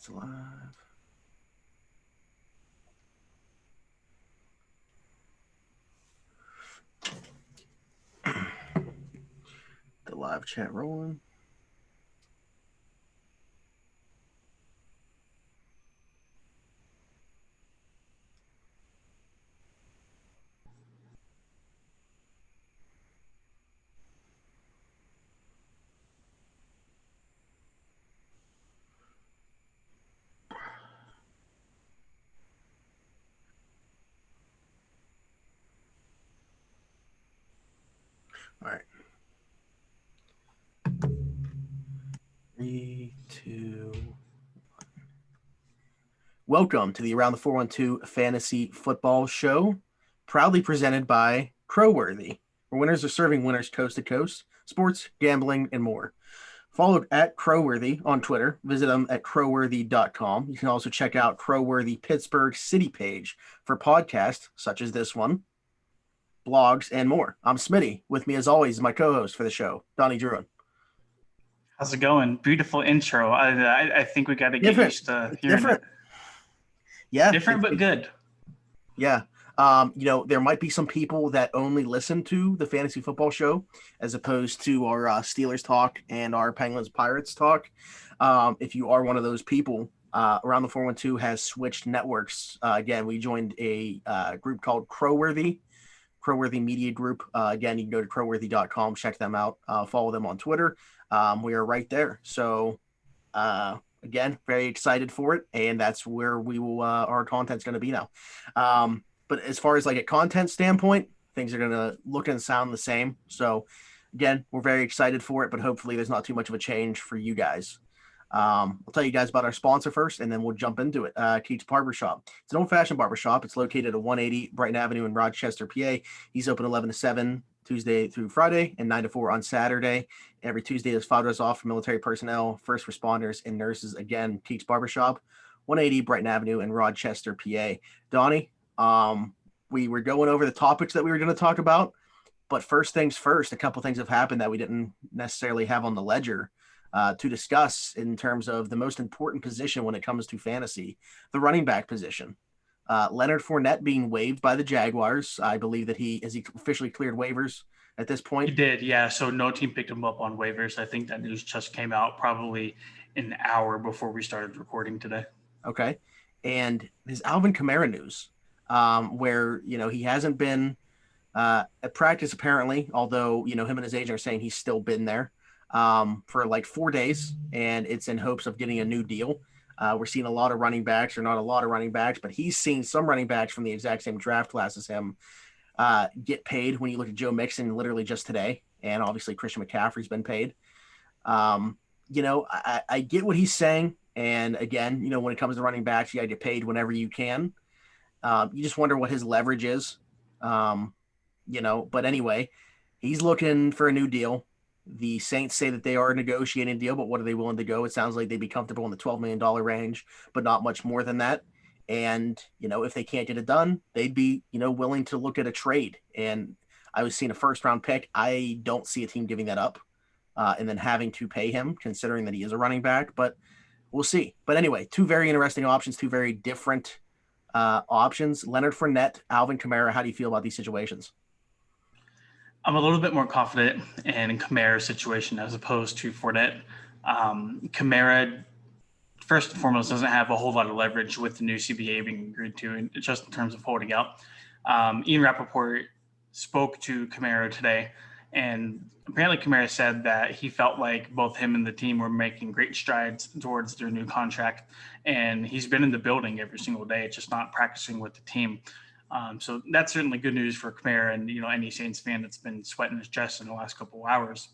It's live. The live chat rolling. All right. 3, 2. Welcome to the Around the 412 Fantasy Football Show, proudly presented by Crowworthy, where winners are serving winners coast to coast, sports, gambling, and more. Follow at Crowworthy on Twitter. Visit them at crowworthy.com. You can also check out Crowworthy Pittsburgh City page for podcasts such as this one, blogs, and more. I'm Smitty. With me, as always, is my co-host for the show, Donnie Druin. How's it going? Beautiful intro. I think we got to get Different. used to It's hearing different. it. Yeah. Different but good. Yeah. There might be some people that only listen to the fantasy football show as opposed to our Steelers talk and our Penguins Pirates talk. If you are one of those people, Around the 412 has switched networks. Again, we joined a group called Crowworthy Media Group. Again, you can go to crowworthy.com, check them out, follow them on Twitter. We are right there. So, again, very excited for it, and that's where we will our content's going to be now. But as far as like a content standpoint, things are going to look and sound the same. So again, we're very excited for it, but hopefully there's not too much of a change for you guys. I'll tell you guys about our sponsor first, and then we'll jump into it. Keats Barbershop. It's an old-fashioned barbershop. It's located at 180 Brighton Avenue in Rochester, PA. He's open 11 to 7 Tuesday through Friday and 9 to 4 on Saturday. Every Tuesday is $5 off for military personnel, first responders, and nurses. Again, Keats Barbershop, 180 Brighton Avenue in Rochester, PA. Donnie, we were going over the topics that we were going to talk about, but first things first, a couple things have happened that we didn't necessarily have on the ledger to discuss in terms of the most important position when it comes to fantasy, the running back position. Leonard Fournette being waived by the Jaguars. I believe that he officially cleared waivers at this point. He did, yeah. So no team picked him up on waivers. I think that news just came out probably an hour before we started recording today. Okay. And his Alvin Kamara news, where, he hasn't been at practice apparently, although, him and his agent are saying he's still been there for like 4 days, and it's in hopes of getting a new deal. We're seeing a lot of running backs, or not a lot of running backs, but he's seen some running backs from the exact same draft class as him get paid. When you look at Joe Mixon literally just today, and obviously Christian McCaffrey's been paid. I get what he's saying. And again, when it comes to running backs, you got to get paid whenever you can. You just wonder what his leverage is. But anyway, he's looking for a new deal. The Saints say that they are negotiating a deal, but what are they willing to go? It sounds like they'd be comfortable in the $12 million range, but not much more than that. And, if they can't get it done, they'd be, willing to look at a trade. And I was seeing a first round pick. I don't see a team giving that up and then having to pay him, considering that he is a running back, but we'll see. But anyway, two very interesting options, two very different options. Leonard Fournette, Alvin Kamara. How do you feel about these situations? I'm a little bit more confident in Kamara's situation as opposed to Fournette. Kamara, first and foremost, doesn't have a whole lot of leverage with the new CBA being agreed to, just in terms of holding out. Ian Rappaport spoke to Kamara today, and apparently Kamara said that he felt like both him and the team were making great strides towards their new contract, and he's been in the building every single day, just not practicing with the team. So that's certainly good news for Kamara and, any Saints fan that's been sweating his chest in the last couple of hours.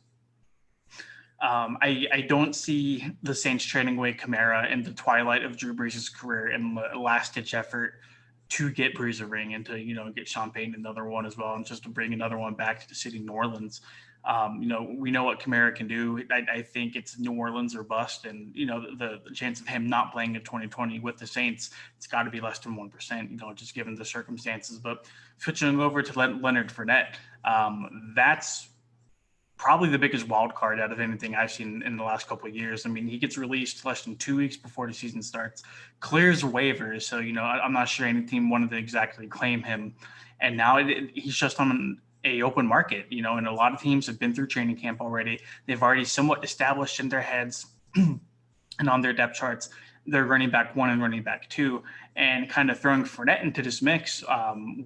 I don't see the Saints trading away Kamara in the twilight of Drew Brees' career in the last-ditch effort to get Brees a ring and to, get Sean Payton another one as well, and just to bring another one back to the city of New Orleans. We know what Kamara can do. I think it's New Orleans or bust, and the chance of him not playing in 2020 with the Saints, it's got to be less than 1%. Just given the circumstances. But switching over to Leonard Fournette, that's probably the biggest wild card out of anything I've seen in the last couple of years. I mean, he gets released less than 2 weeks before the season starts, clears waivers. So, I'm not sure any team wanted to exactly claim him. And now he's just on a open market, and a lot of teams have been through training camp already. They've already somewhat established in their heads and on their depth charts, they're running back 1 and running back 2, and kind of throwing Fournette into this mix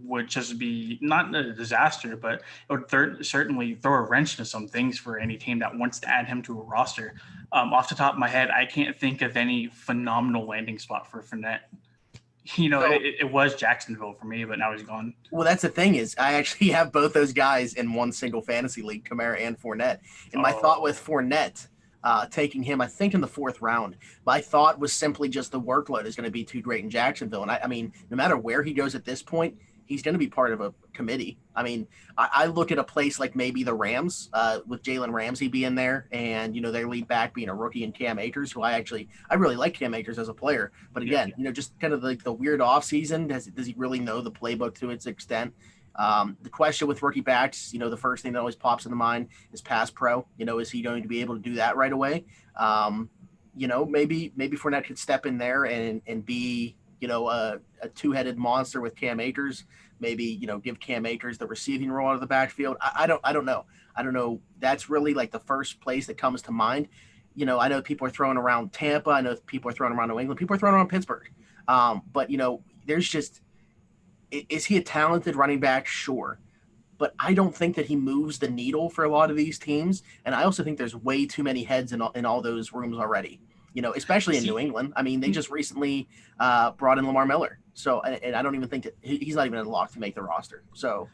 would just be not a disaster, but it would certainly throw a wrench into some things for any team that wants to add him to a roster. Off the top of my head, I can't think of any phenomenal landing spot for Fournette. It was Jacksonville for me, but now he's gone. Well, that's the thing is I actually have both those guys in one single fantasy league, Kamara and Fournette. And my thought with Fournette, taking him, I think, in the 4th round, my thought was simply just the workload is going to be too great in Jacksonville. And I mean, no matter where he goes at this point, he's going to be part of a committee. I mean, I look at a place like maybe the Rams with Jalen Ramsey being there and, their lead back being a rookie in Cam Akers, who I really like Cam Akers as a player. But again, just kind of like the weird offseason, does he really know the playbook to its extent? The question with rookie backs, the first thing that always pops in the mind is pass pro. Is he going to be able to do that right away? Maybe Fournette could step in there and be, a two-headed monster with Cam Akers. Maybe, give Cam Akers the receiving role out of the backfield. I don't know. I don't know. That's really like the first place that comes to mind. I know people are throwing around Tampa. I know people are throwing around New England. People are throwing around Pittsburgh. But, there's just – is he a talented running back? Sure. But I don't think that he moves the needle for a lot of these teams. And I also think there's way too many heads in all those rooms already, especially in New England. I mean, they just recently brought in Lamar Miller. So, and I don't even think that he's not even unlocked to make the roster. So,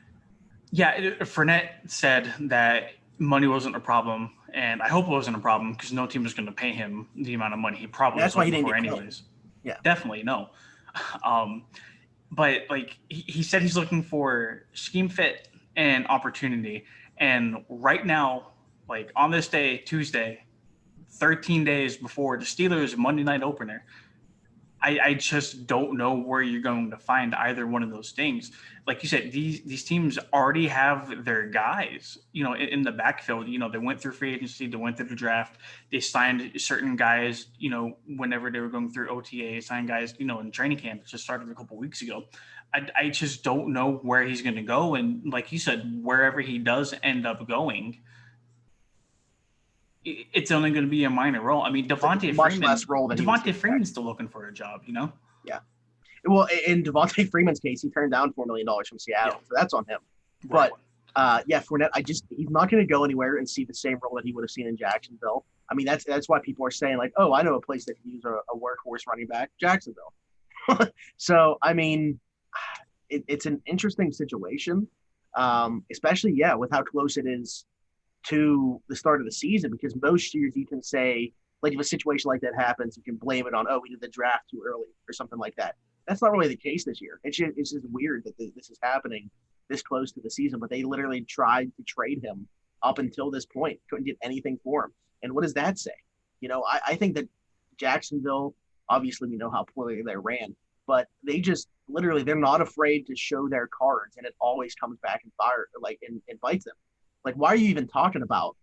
yeah, Fournette said that money wasn't a problem. And I hope it wasn't a problem because no team was going to pay him the amount of money he probably that's why he didn't get anyways. Yeah, definitely. No. But like he said, he's looking for scheme fit and opportunity. And right now, like on this day, Tuesday, 13 days before the Steelers Monday night opener, I just don't know where you're going to find either one of those things. Like you said, these teams already have their guys, in the backfield. They went through free agency, they went through the draft, they signed certain guys, whenever they were going through OTA, signed guys, in training camp. It just started a couple of weeks ago. I just don't know where he's going to go. And like you said, wherever he does end up going, it's only going to be a minor role. I mean, Devontae Freeman's still looking for a job, Yeah. Well, in Devontae Freeman's case, he turned down $4 million from Seattle, so that's on him. Right. But Fournette, he's not going to go anywhere and see the same role that he would have seen in Jacksonville. I mean, that's why people are saying like, oh, I know a place that can use a workhorse running back, Jacksonville. So, I mean, it's an interesting situation, especially with how close it is to the start of the season, because most years you can say, like, if a situation like that happens, you can blame it on, we did the draft too early or something like that. That's not really the case this year. It's just weird that this is happening this close to the season, but they literally tried to trade him up until this point, couldn't get anything for him. And what does that say? I think that Jacksonville, obviously we know how poorly they ran, but they just literally, they're not afraid to show their cards, and it always comes back and bites them. Like, why are you even talking about,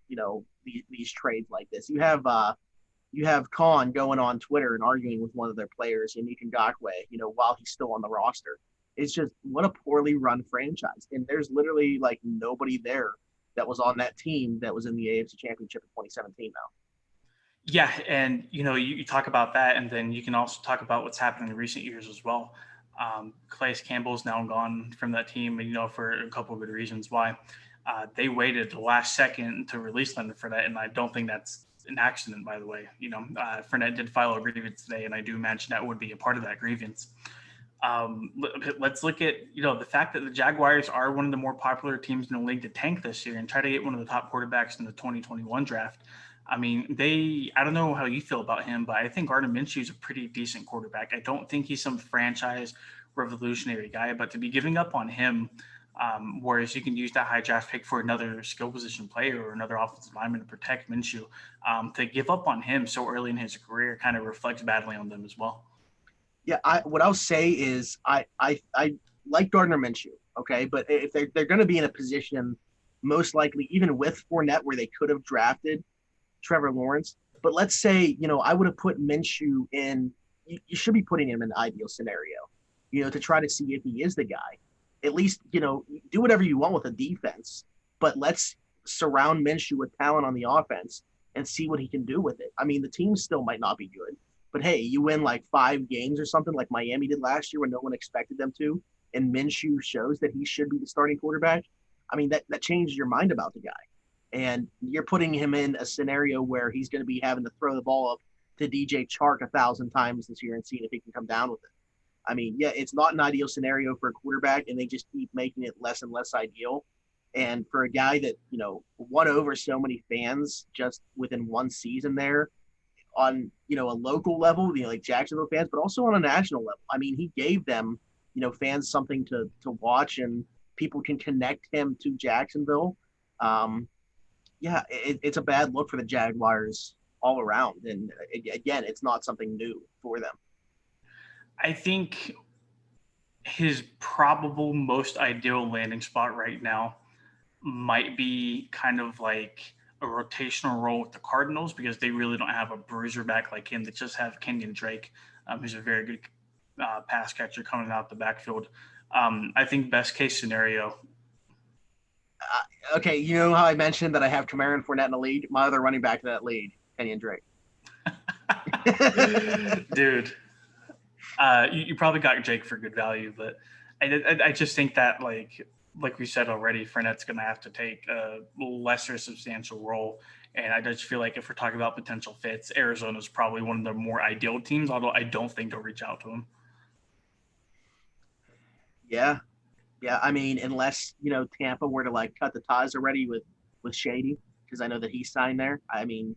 these trades like this? You have Khan going on Twitter and arguing with one of their players, Yannick Ngakoue, while he's still on the roster. It's just, what a poorly run franchise. And there's literally like nobody there that was on that team that was in the AFC Championship in 2017 now. Yeah, and you talk about that, and then you can also talk about what's happened in recent years as well. Calais Campbell's now gone from that team, for a couple of good reasons why. They waited the last second to release Leonard Fournette, and I don't think that's an accident, by the way. Fournette did file a grievance today, and I do imagine that would be a part of that grievance. Let's look at, the fact that the Jaguars are one of the more popular teams in the league to tank this year and try to get one of the top quarterbacks in the 2021 draft. I mean, I don't know how you feel about him, but I think Gardner Minshew is a pretty decent quarterback. I don't think he's some franchise revolutionary guy, but to be giving up on him, whereas you can use that high draft pick for another skill position player or another offensive lineman to protect Minshew, to give up on him so early in his career kind of reflects badly on them as well. Yeah, what I'll say is I like Gardner Minshew, okay, but if they're going to be in a position most likely, even with Fournette, where they could have drafted Trevor Lawrence. But let's say, I would have put Minshew in, you should be putting him in the ideal scenario, to try to see if he is the guy. At least, do whatever you want with a defense, but let's surround Minshew with talent on the offense and see what he can do with it. I mean, the team still might not be good, but hey, you win like 5 games or something like Miami did last year when no one expected them to, and Minshew shows that he should be the starting quarterback. I mean, that changed your mind about the guy. And you're putting him in a scenario where he's going to be having to throw the ball up to DJ Chark 1,000 times this year and seeing if he can come down with it. I mean, yeah, it's not an ideal scenario for a quarterback, and they just keep making it less and less ideal. And for a guy that, won over so many fans just within one season there on, a local level, like Jacksonville fans, but also on a national level. I mean, he gave them, fans something to watch, and people can connect him to Jacksonville. It's a bad look for the Jaguars all around. And again, it's not something new for them. I think his probable most ideal landing spot right now might be kind of like a rotational role with the Cardinals, because they really don't have a bruiser back like him. They just have Kenyon Drake, who's a very good pass catcher coming out the backfield. I think best case scenario. Okay, you know how I mentioned that I have Kamara and Fournette in the lead? My other running back in that lead, Kenyon Drake. Dude, you probably got Jake for good value, but I just think that like we said already, Fournette's going to have to take a lesser substantial role. And I just feel like if we're talking about potential fits, Arizona's probably one of the more ideal teams, although I don't think they'll reach out to him. Yeah. Yeah, I mean, unless, Tampa were to cut the ties already with Shady, because I know that he signed there. I mean,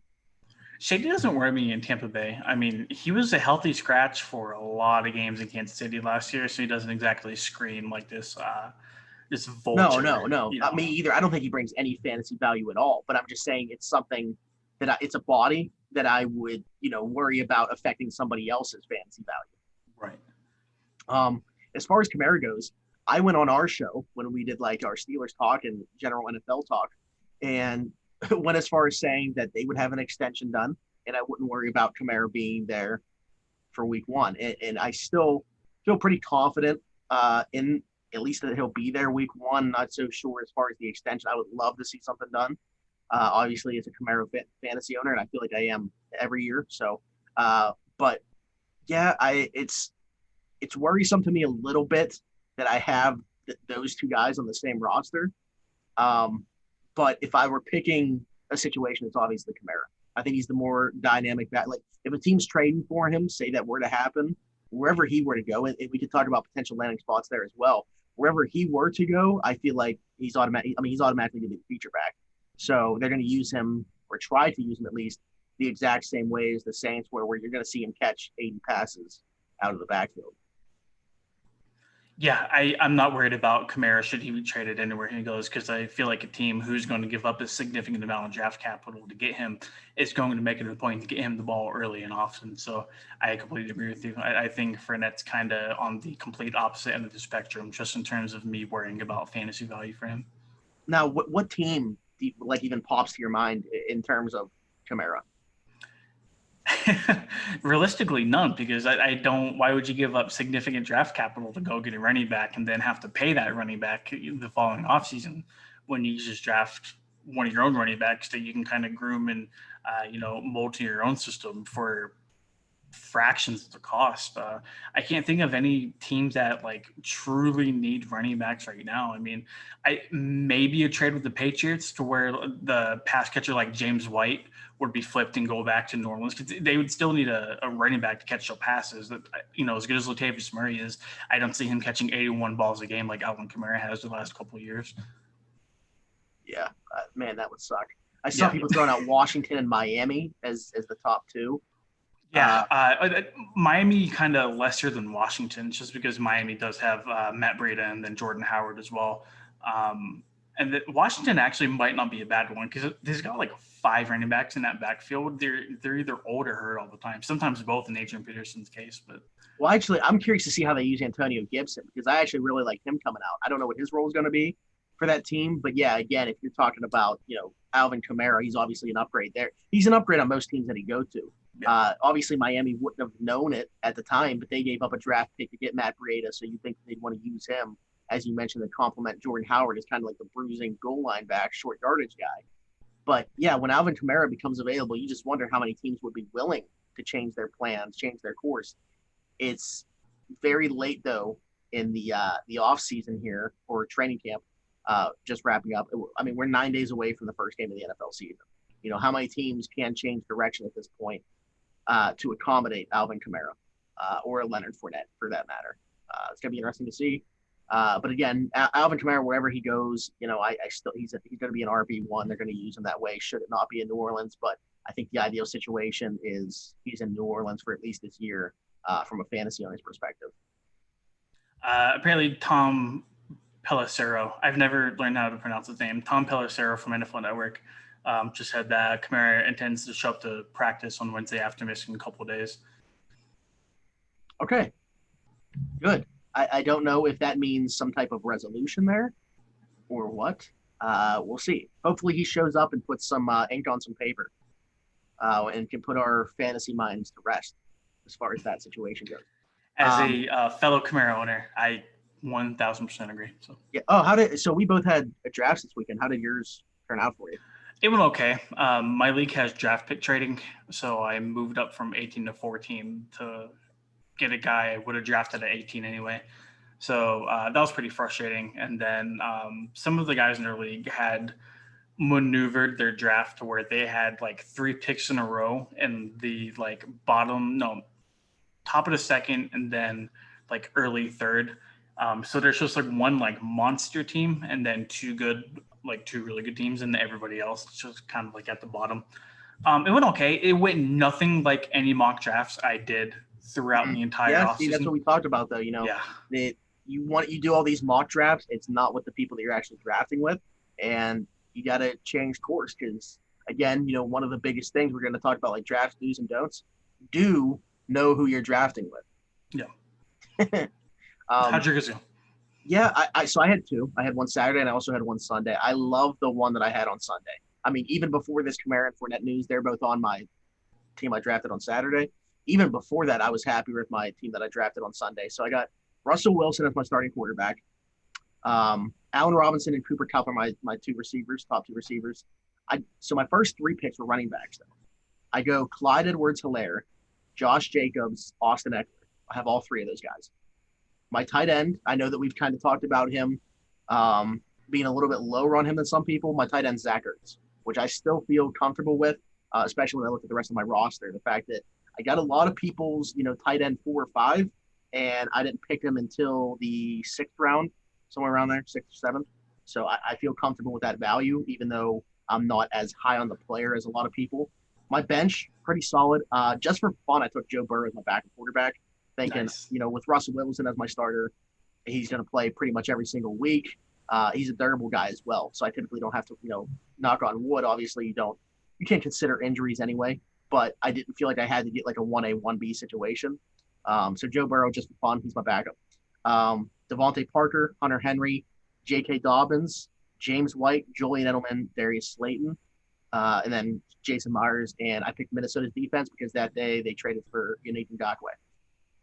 Shady doesn't worry me in Tampa Bay. I mean, he was a healthy scratch for a lot of games in Kansas City last year, so he doesn't exactly scream like this vulture. No, not me either. I don't think he brings any fantasy value at all, but I'm just saying it's something that it's a body that I would, worry about affecting somebody else's fantasy value. Right. As far as Kamara goes, I went on our show when we did our Steelers talk and general NFL talk, and went as far as saying that they would have an extension done and I wouldn't worry about Kamara being there for week 1. And I still feel pretty confident in at least that he'll be there week 1. Not so sure as far as the extension. I would love to see something done. Obviously, as a Kamara fantasy owner, and I feel like I am every year. So, but yeah, it's worrisome to me a little bit that I have those two guys on the same roster. But if I were picking a situation, it's obviously Kamara. I think he's the more dynamic back. Like if a team's trading for him, say that were to happen, wherever he were to go, and we could talk about potential landing spots there as well. Wherever he were to go, I feel like he's automatically going to be the feature back. So they're going to use him, or try to use him at least, the exact same way as the Saints, where you're going to see him catch 80 passes out of the backfield. Yeah, I'm not worried about Kamara should he be traded anywhere he goes, because I feel like a team who's going to give up a significant amount of draft capital to get him is going to make it a point to get him the ball early and often. So I completely agree with you. I think Fournette's kind of on the complete opposite end of the spectrum, just in terms of me worrying about fantasy value for him. Now, what team do you, even pops to your mind in terms of Kamara? Realistically, none, because I don't. Why would you give up significant draft capital to go get a running back and then have to pay that running back the following offseason when you just draft one of your own running backs that you can kind of groom and mold to your own system for fractions of the cost? I can't think of any teams that truly need running backs right now. I mean, maybe a trade with the Patriots to where the pass catcher like James White would be flipped and go back to New Orleans, because they would still need a running back to catch up passes. That as good as Latavius Murray is, I don't see him catching 81 balls a game like Alvin Kamara has the last couple of years. Yeah, man, that would suck. I saw people throwing out Washington and Miami as the top two. Yeah, Miami kind of lesser than Washington, just because Miami does have Matt Breida and then Jordan Howard as well. And Washington actually might not be a bad one, because there's got 5 running backs in that backfield. They're either old or hurt all the time. Sometimes both in Adrian Peterson's case. But well, actually, I'm curious to see how they use Antonio Gibson, because I actually really like him coming out. I don't know what his role is going to be, for that team. But yeah, again, if you're talking about, Alvin Kamara, he's obviously an upgrade there. He's an upgrade on most teams that he go to. Yeah. Obviously, Miami wouldn't have known it at the time, but they gave up a draft pick to get Matt Breida, so you think they'd want to use him, as you mentioned, to complement Jordan Howard as kind of like the bruising goal line back, short yardage guy. But yeah, when Alvin Kamara becomes available, you just wonder how many teams would be willing to change their plans, change their course. It's very late though in the off season here or training camp, just wrapping up. I mean, we're 9 days away from the first game of the NFL season. How many teams can change direction at this point to accommodate Alvin Kamara or Leonard Fournette for that matter? It's gonna be interesting to see. But again, Alvin Kamara, wherever he goes, I still he's going to be an RB1. They're going to use him that way. Should it not be in New Orleans? But I think the ideal situation is he's in New Orleans for at least this year, from a fantasy owner's perspective. Apparently, Tom Pelissero. I've never learned how to pronounce his name. Tom Pelissero from NFL Network just said that Kamara intends to show up to practice on Wednesday after missing a couple of days. Okay, good. I don't know if that means some type of resolution there or what. We'll see. Hopefully he shows up and puts some ink on some paper and can put our fantasy minds to rest as far as that situation goes. As a fellow Kamara owner, I 1,000% agree. So yeah. Oh, so we both had a draft this weekend. How did yours turn out for you? It went okay. My league has draft pick trading, so I moved up from 18 to 14 to get a guy I would have drafted at 18 anyway. So that was pretty frustrating. And then some of the guys in their league had maneuvered their draft to where they had like 3 picks in a row in the top of the second and then like early third. So there's just like one like monster team and then 2 really good teams, and everybody else just kind of like at the bottom. It went okay. It went nothing like any mock drafts I did throughout the entire offseason. See, that's what we talked about though. You do all these mock drafts. It's not with the people that you're actually drafting with, and you got to change course because again, one of the biggest things we're going to talk about, like draft do's and don'ts. Do know who you're drafting with. Yeah. How'd yours go? Yeah, so I had 2. I had one Saturday and I also had one Sunday. I love the one that I had on Sunday. I mean, even before this Kamara and Fournette news, they're both on my team I drafted on Saturday. Even before that, I was happy with my team that I drafted on Sunday. So I got Russell Wilson as my starting quarterback. Allen Robinson and Cooper Kupp are my top 2 receivers. So my first 3 picks were running backs, though. I go Clyde Edwards-Helaire, Josh Jacobs, Austin Ekeler. I have all 3 of those guys. My tight end, I know that we've kind of talked about him being a little bit lower on him than some people. My tight end, Zach Ertz, which I still feel comfortable with, especially when I look at the rest of my roster. The fact that I got a lot of people's, tight end 4 or 5, and I didn't pick them until the 6th round, somewhere around there, 6th or 7th. So I feel comfortable with that value, even though I'm not as high on the player as a lot of people. My bench, pretty solid. Just for fun, I took Joe Burrow as my backup quarterback, thinking, Nice. With Russell Wilson as my starter, he's going to play pretty much every single week. He's a durable guy as well. So I typically don't have to, knock on wood. Obviously, you can't consider injuries anyway, but I didn't feel like I had to get like a 1A, 1B situation. So Joe Burrow, just for fun, he's my backup. Devontae Parker, Hunter Henry, J.K. Dobbins, James White, Julian Edelman, Darius Slayton, and then Jason Myers. And I picked Minnesota's defense because that day they traded for Yannick Ngakoue.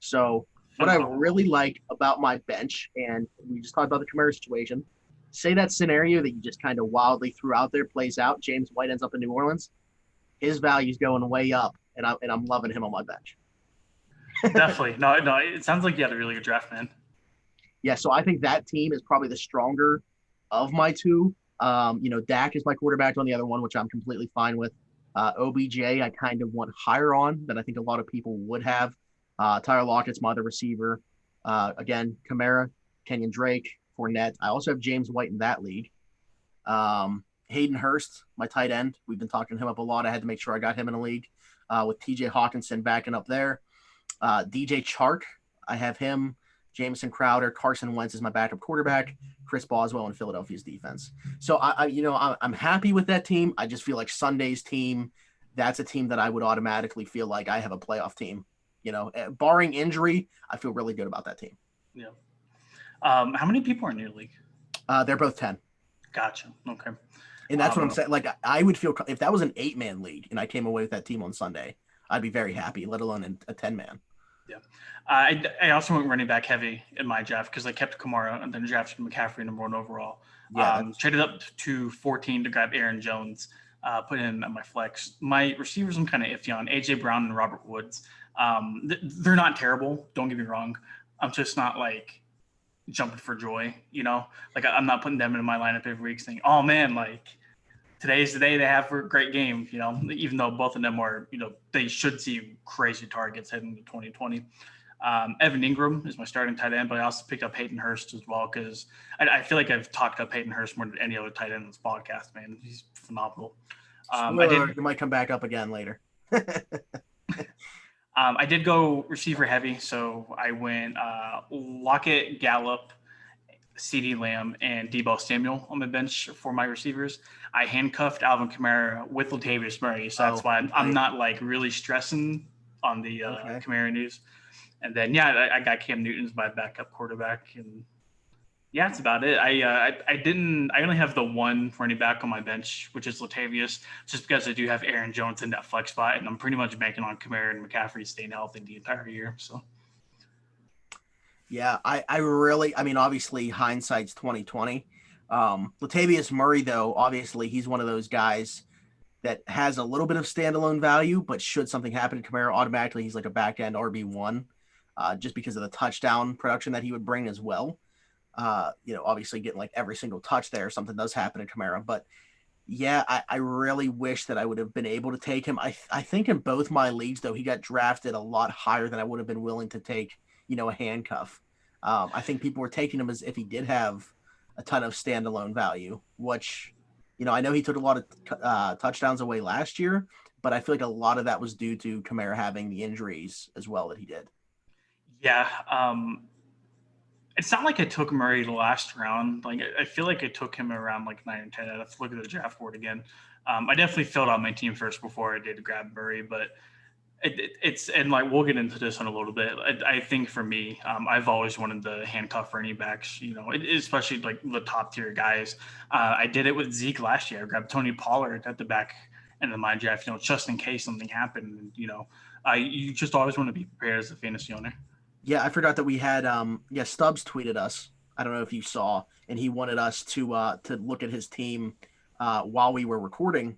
So what I really like about my bench, and we just talked about the Kamara situation, say that scenario that you just kind of wildly threw out there plays out, James White ends up in New Orleans, his value's going way up, and I'm loving him on my bench. Definitely. No, it sounds like you had a really good draft, man. Yeah, so I think that team is probably the stronger of my 2. Dak is my quarterback on the other one, which I'm completely fine with. OBJ, I kind of want higher on than I think a lot of people would have. Tyler Lockett's my other receiver. Again, Kamara, Kenyon Drake, Fournette. I also have James White in that league. Hayden Hurst, my tight end. We've been talking him up a lot. I had to make sure I got him in a league with TJ Hawkinson backing up there. DJ Chark, I have him. Jamison Crowder, Carson Wentz is my backup quarterback. Chris Boswell in Philadelphia's defense. So I'm happy with that team. I just feel like Sunday's team, that's a team that I would automatically feel like I have a playoff team. Barring injury, I feel really good about that team. Yeah. How many people are in your league? They're both 10. Gotcha. Okay. And that's what I'm Um, saying. Like, I would feel if that was an 8-man league and I came away with that team on Sunday, I'd be very happy, let alone a 10-man. yeah. I also went running back heavy in my draft because I kept Kamara and then drafted McCaffrey number 1 overall. Yeah, that's Traded up to 14 to grab Aaron Jones, put him at my flex. My receivers I'm kind of iffy on AJ Brown and Robert Woods. They're not terrible. Don't get me wrong. I'm just not like jumping for joy, like I'm not putting them in my lineup every week saying, oh man, like today's the day they have for a great game, even though both of them are, they should see crazy targets heading into 2020. Evan Ingram is my starting tight end, but I also picked up Hayden Hurst as well because I feel like I've talked up Hayden Hurst more than any other tight end in this podcast, man. He's phenomenal. Spoiler, you might come back up again later. I did go receiver heavy, so I went Lockett, Gallup, CeeDee Lamb, and Deebo Samuel on my bench for my receivers. I handcuffed Alvin Kamara with Latavius Murray, so that's why I'm not like really stressing on the Kamara news. And then I got Cam Newton as my backup quarterback, and that's about it. I only have the one running back on my bench, which is Latavius, just because I do have Aaron Jones in that flex spot, and I'm pretty much banking on Kamara and McCaffrey staying healthy the entire year. So. Yeah, I mean, obviously hindsight's 2020. Latavius Murray, though, obviously he's one of those guys that has a little bit of standalone value, but should something happen to Kamara, automatically he's like a back end RB1, just because of the touchdown production that he would bring as well. Obviously getting like every single touch there, something does happen to Kamara. But yeah, I really wish that I would have been able to take him. I think in both my leagues, though, he got drafted a lot higher than I would have been willing to take, a handcuff. I think people were taking him as if he did have a ton of standalone value, which, I know he took a lot of touchdowns away last year, but I feel like a lot of that was due to Kamara having the injuries as well that he did. Yeah. It's not like I took Murray the last round. Like I feel like I took him around like 9 or 10. I have to look at the draft board again. I definitely filled out my team first before I did grab Murray, but it's and like we'll get into this in a little bit. I think for me, I've always wanted the handcuff running backs. Especially like the top tier guys. I did it with Zeke last year. I grabbed Tony Pollard at the back end of my draft. Just in case something happened. You just always want to be prepared as a fantasy owner. Yeah, I forgot that we had Stubbs tweeted us. I don't know if you saw, and he wanted us to look at his team while we were recording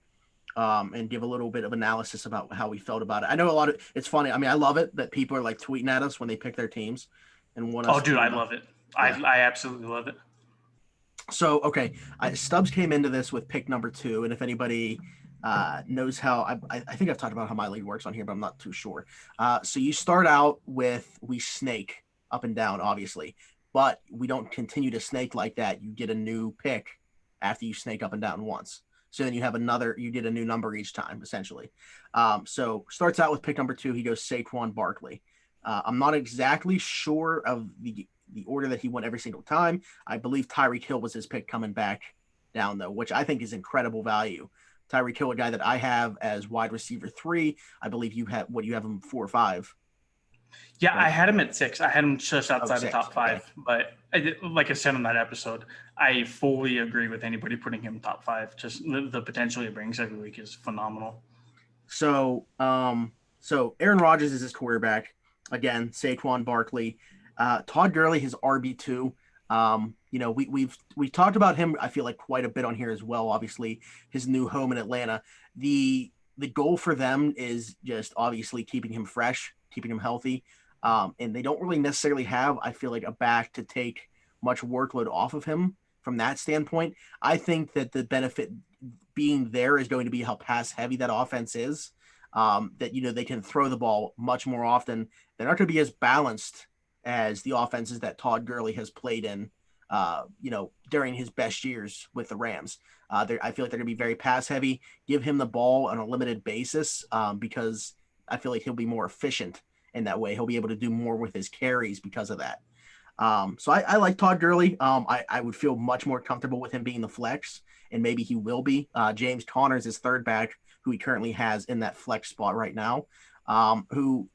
and give a little bit of analysis about how we felt about it. I know it's funny. I mean, I love it that people are like tweeting at us when they pick their teams and want us. Oh, dude, I love it. Yeah. I absolutely love it. So, okay, Stubbs came into this with pick number 2, and if anybody knows how I think I've talked about how my league works on here, but I'm not too sure. So you start out with we snake up and down, obviously, but we don't continue to snake like that. You get a new pick after you snake up and down once. So then you get a new number each time, essentially. So starts out with pick number 2. He goes Saquon Barkley. I'm not exactly sure of the order that he went every single time. I believe Tyreek Hill was his pick coming back down, though, which I think is incredible value. Tyreek Hill, a guy that I have as wide receiver 3. I believe you have him 4 or 5. Yeah, right? I had him at 6. I had him just outside the top 5. Okay. But like I said on that episode, I fully agree with anybody putting him top 5. Just the potential he brings every week is phenomenal. So Aaron Rodgers is his quarterback. Again, Saquon Barkley. Todd Gurley, his RB2. We've talked about him, I feel like, quite a bit on here as well. Obviously, his new home in Atlanta. The goal for them is just obviously keeping him fresh, keeping him healthy. And they don't really necessarily have, I feel like, a back to take much workload off of him from that standpoint. I think that the benefit being there is going to be how pass heavy that offense is. That they can throw the ball much more often. They're not going to be as balanced as the offenses that Todd Gurley has played in, during his best years with the Rams. I feel like they're going to be very pass heavy. Give him the ball on a limited basis because I feel like he'll be more efficient in that way. He'll be able to do more with his carries because of that. So I like Todd Gurley. I would feel much more comfortable with him being the flex, and maybe he will be. James Conner is his third back, who he currently has in that flex spot right now, who,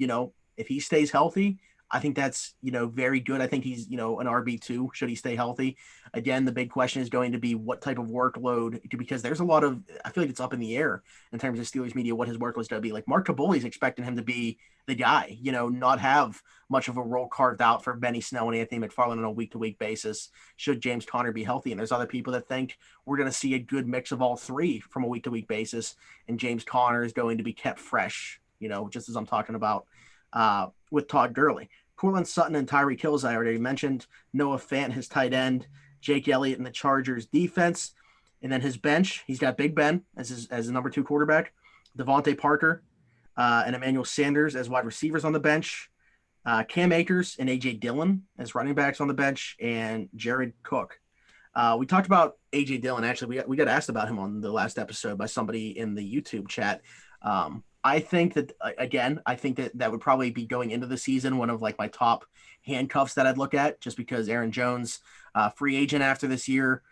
if he stays healthy, I think that's, very good. I think he's, an RB2 should he stay healthy. Again, the big question is going to be what type of workload, because there's a lot of, I feel like it's up in the air in terms of Steelers media, what his workload is going to be. Like Mark Kaboly's expecting him to be the guy, not have much of a role carved out for Benny Snell and Anthony McFarland on a week-to-week basis should James Conner be healthy. And there's other people that think we're going to see a good mix of all three from a week-to-week basis, and James Conner is going to be kept fresh, just as I'm talking about with Todd Gurley. Courtland Sutton and Tyreek Hill, as I already mentioned. Noah Fant, his tight end. Jake Elliott in the Chargers defense. And then his bench, he's got Big Ben as his number 2 quarterback. Devontae Parker and Emmanuel Sanders as wide receivers on the bench. Cam Akers and A.J. Dillon as running backs on the bench. And Jared Cook. We talked about A.J. Dillon. Actually, we got asked about him on the last episode by somebody in the YouTube chat. I think that, again, that would probably be going into the season one of like my top handcuffs that I'd look at, just because Aaron Jones, free agent after this year,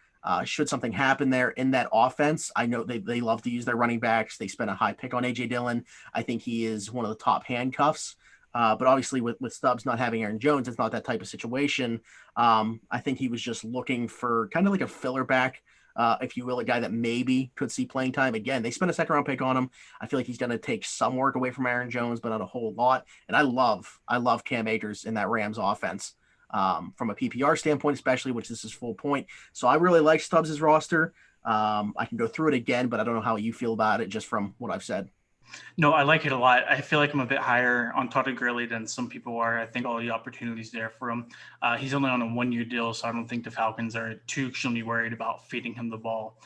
should something happen there in that offense. I know they love to use their running backs. They spent a high pick on A.J. Dillon. I think he is one of the top handcuffs. But obviously with Stubbs not having Aaron Jones, it's not that type of situation. I think he was just looking for kind of like a filler back, if you will, a guy that maybe could see playing time. Again, they spent a 2nd round pick on him. I feel like he's going to take some work away from Aaron Jones, but not a whole lot. And I love Cam Akers in that Rams offense, from a PPR standpoint, especially, which this is full point. So I really like Stubbs' roster. I can go through it again, but I don't know how you feel about it just from what I've said. No, I like it a lot. I feel like I'm a bit higher on Todd Gurley than some people are. I think all the opportunities there for him. He's only on a 1-year deal, so I don't think the Falcons are too extremely worried about feeding him the ball,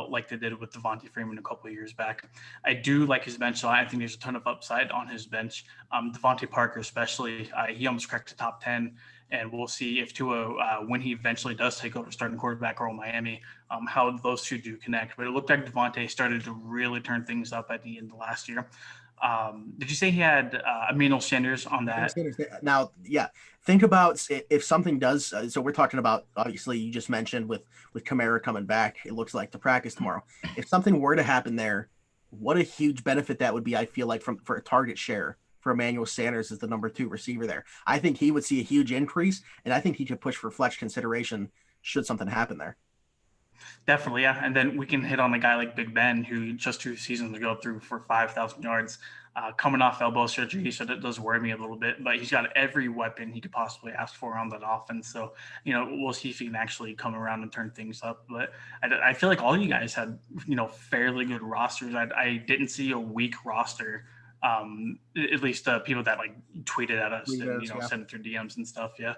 like they did with Devontae Freeman a couple of years back. I do like his bench, so I think there's a ton of upside on his bench. Devontae Parker especially, he almost cracked the top 10. And we'll see if Tua, when he eventually does take over starting quarterback role in Miami, how those two do connect. But it looked like Devontae started to really turn things up at the end of last year. Did you say he had Emmanuel Sanders on that? Now, yeah, think about if something does. So we're talking about, obviously, you just mentioned with Kamara coming back, it looks like to practice tomorrow. If something were to happen there, what a huge benefit that would be. I feel like for a target share for Emmanuel Sanders as the number 2 receiver there. I think he would see a huge increase, and I think he could push for flex consideration should something happen there. Definitely, yeah. And then we can hit on a guy like Big Ben, who just 2 seasons ago threw for 5,000 yards, coming off elbow surgery. So that does worry me a little bit, but he's got every weapon he could possibly ask for on that offense. So, we'll see if he can actually come around and turn things up. But I feel like all you guys had, fairly good rosters. I didn't see a weak roster. At least people that like tweeted at us and sent through DMs and stuff. Yeah,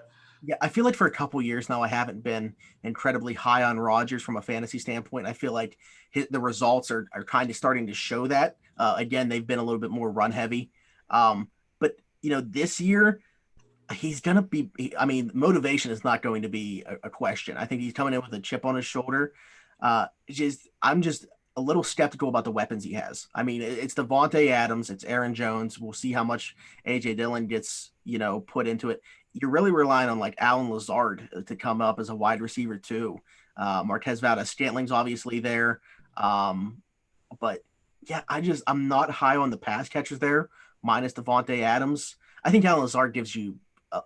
I feel like for a couple years now, I haven't been incredibly high on Rodgers from a fantasy standpoint. I feel like the results are kind of starting to show that. Again, they've been a little bit more run heavy. But this year he's going to be, motivation is not going to be a question. I think he's coming in with a chip on his shoulder. I'm just a little skeptical about the weapons he has. I mean, it's Devontae Adams, it's Aaron Jones. We'll see how much A.J. Dillon gets, put into it. You're really relying on like Allen Lazard to come up as a wide receiver too. Marquez Valdes-Scantling's obviously there. But yeah, I'm not high on the pass catchers there, minus Devontae Adams. I think Allen Lazard gives you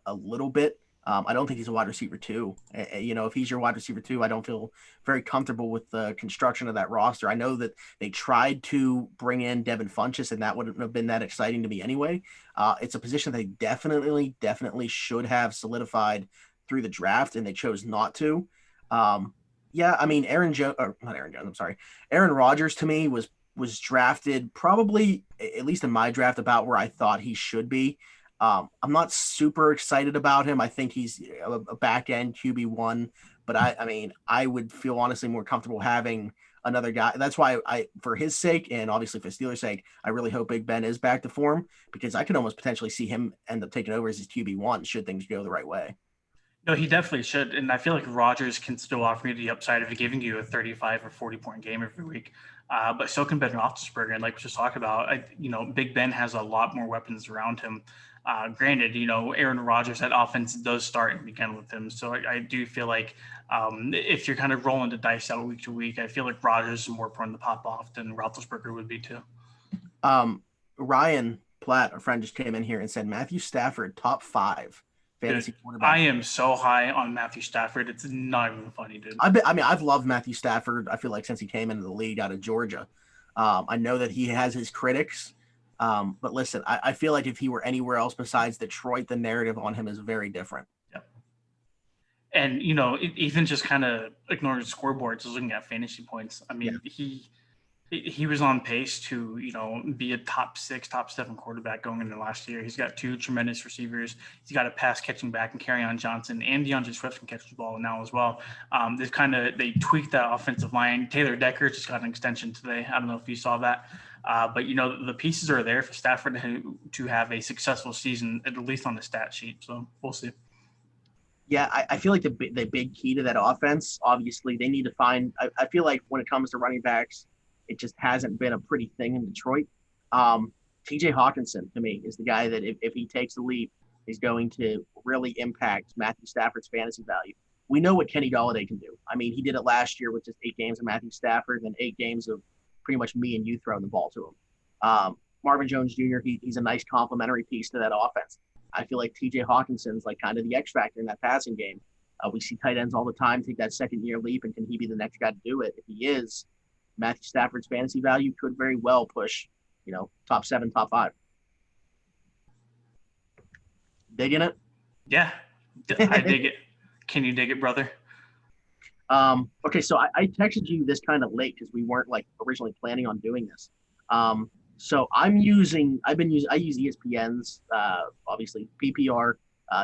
a little bit. I don't think he's a wide receiver 2. If he's your wide receiver 2, I don't feel very comfortable with the construction of that roster. I know that they tried to bring in Devin Funchess, and that wouldn't have been that exciting to me anyway. It's a position they definitely should have solidified through the draft, and they chose not to. Aaron Rodgers to me was drafted probably, at least in my draft, about where I thought he should be. I'm not super excited about him. I think he's a back end QB1, but I would feel honestly more comfortable having another guy. That's why for his sake, and obviously for Steelers' sake, I really hope Big Ben is back to form, because I could almost potentially see him end up taking over as his QB1 should things go the right way. No, he definitely should. And I feel like Rodgers can still offer you the upside of giving you a 35 or 40-point game every week. But so can Ben Roethlisberger. And like we just talked about, Big Ben has a lot more weapons around him. Granted, Aaron Rodgers, that offense does start and begin with him. So I do feel like if you're kind of rolling the dice out week to week, I feel like Rodgers is more prone to pop off than Roethlisberger would be too. Ryan Platt, our friend, just came in here and said Matthew Stafford, top 5 Dude, fantasy quarterback. I am so high on Matthew Stafford. It's not even funny, dude. I've loved Matthew Stafford. I feel like since he came into the league out of Georgia. I know that he has his critics, but listen, I feel like if he were anywhere else besides Detroit, the narrative on him is very different. Yep. And even just kind of ignoring scoreboards, just looking at fantasy points. I Yeah. mean, he was on pace to be a top 6, top 7 quarterback going into last year. He's got 2 tremendous receivers. He's got a pass catching back and Kerryon Johnson, and DeAndre Swift can catch the ball now as well. They tweaked that offensive line. Taylor Decker just got an extension today. I don't know if you saw that, but the pieces are there for Stafford to have a successful season, at least on the stat sheet. So we'll see. Yeah, I feel like the big key to that offense, obviously, they need to find. I feel like when it comes to running backs, it just hasn't been a pretty thing in Detroit. TJ Hawkinson, to me, is the guy that if he takes the leap, is going to really impact Matthew Stafford's fantasy value. We know what Kenny Golladay can do. I mean, he did it last year with just 8 games of Matthew Stafford and 8 games of pretty much me and you throwing the ball to him. Marvin Jones Jr., he's a nice complementary piece to that offense. I feel like TJ Hawkinson's like kind of the X factor in that passing game. We see tight ends all the time take that second-year leap, and can he be the next guy to do it? If he is, Matthew Stafford's fantasy value could very well push, top 7, top 5. Digging it? Yeah, I dig it. Can you dig it, brother? Okay, so I texted you this kind of late because we weren't like originally planning on doing this. So I use ESPN's obviously PPR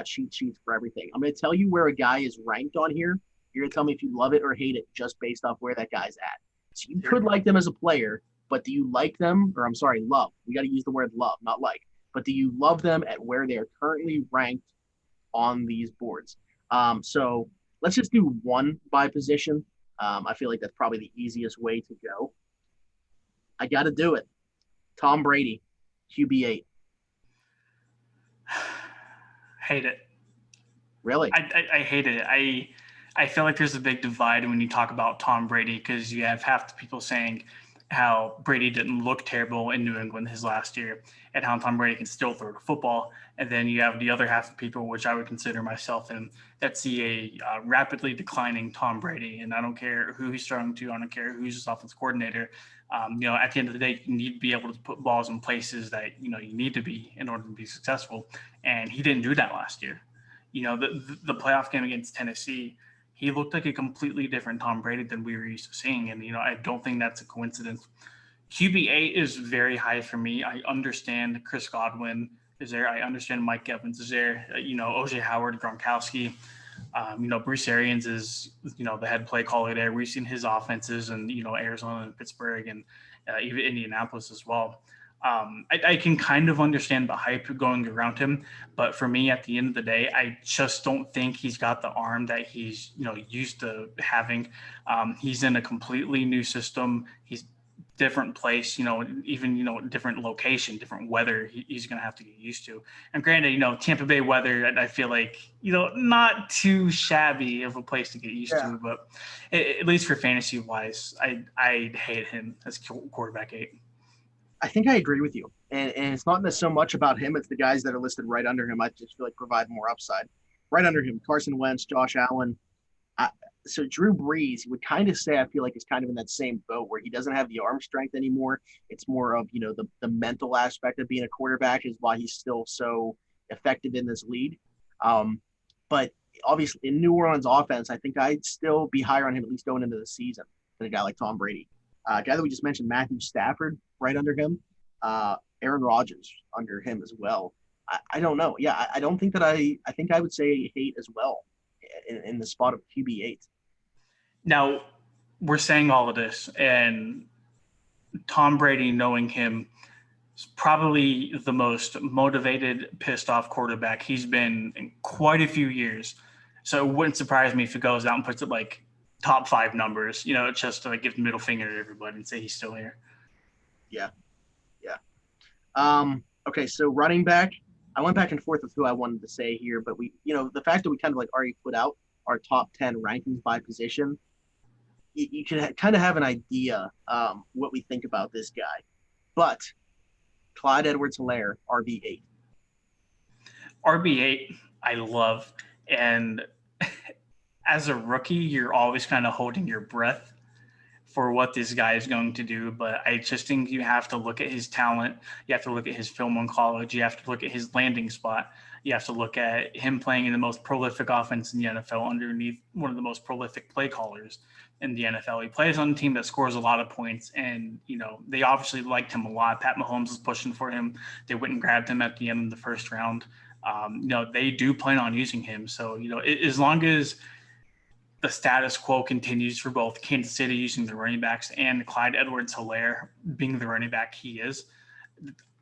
cheat sheets for everything. I'm going to tell you where a guy is ranked on here. You're going to tell me if you love it or hate it just based off where that guy's at. So you could like them as a player, but do you like them? Or I'm sorry, love. We got to use the word love, not like. But do you love them at where they are currently ranked on these boards? So let's just do one by position. I feel like that's probably the easiest way to go. I got to do it. Tom Brady, QB8. Hate it. Really? I hate it. I feel like there's a big divide when you talk about Tom Brady, because you have half the people saying how Brady didn't look terrible in New England his last year and how Tom Brady can still throw the football. And then you have the other half of people, which I would consider myself in, that see a rapidly declining Tom Brady. And I don't care who he's throwing to. I don't care who's his offense coordinator. At the end of the day, you need to be able to put balls in places that, you need to be in order to be successful. And he didn't do that last year. The playoff game against Tennessee, he looked like a completely different Tom Brady than we were used to seeing. And, I don't think that's a coincidence. QB8 is very high for me. I understand Chris Godwin is there. I understand Mike Evans is there. OJ Howard, Gronkowski. Bruce Arians is, the head play caller there. We've seen his offenses and, Arizona and Pittsburgh and even Indianapolis as well. I can kind of understand the hype going around him, but for me, at the end of the day, I just don't think he's got the arm that he's, used to having. He's in a completely new system. He's different place, even, different location, different weather he's going to have to get used to. And granted, Tampa Bay weather, I feel like, not too shabby of a place to get used to, but at least for fantasy wise, I hate him as quarterback 8. I think I agree with you. And it's not so much about him. It's the guys that are listed right under him. I just feel like provide more upside. Right under him, Carson Wentz, Josh Allen. So Drew Brees, you would kind of say, I feel like, is kind of in that same boat where he doesn't have the arm strength anymore. It's more of, the mental aspect of being a quarterback is why he's still so effective in this league. But obviously in New Orleans offense, I think I'd still be higher on him, at least going into the season, than a guy like Tom Brady. Guy that we just mentioned, Matthew Stafford, right under him. Aaron Rodgers under him as well. I don't know. Yeah, I don't think that I think I would say hate as well in the spot of QB8. Now, we're saying all of this, and Tom Brady, knowing him, is probably the most motivated, pissed off quarterback he's been in quite a few years. So it wouldn't surprise me if he goes out and puts it like top 5 numbers, just to like give the middle finger to everybody and say he's still here. Yeah. Okay, so running back, I went back and forth with who I wanted to say here, but we, the fact that we kind of like already put out our top 10 rankings by position, you can kind of have an idea what we think about this guy. But Clyde Edwards-Helaire, RB8. RB8, I love. And as a rookie, you're always kind of holding your breath for what this guy is going to do. But I just think you have to look at his talent. You have to look at his film in college. You have to look at his landing spot. You have to look at him playing in the most prolific offense in the NFL underneath one of the most prolific play callers in the NFL. He plays on a team that scores a lot of points, and they obviously liked him a lot. Pat Mahomes was pushing for him. They went and grabbed him at the end of the first round. They do plan on using him. So, as long as the status quo continues for both Kansas City using the running backs and Clyde Edwards-Helaire being the running back he is,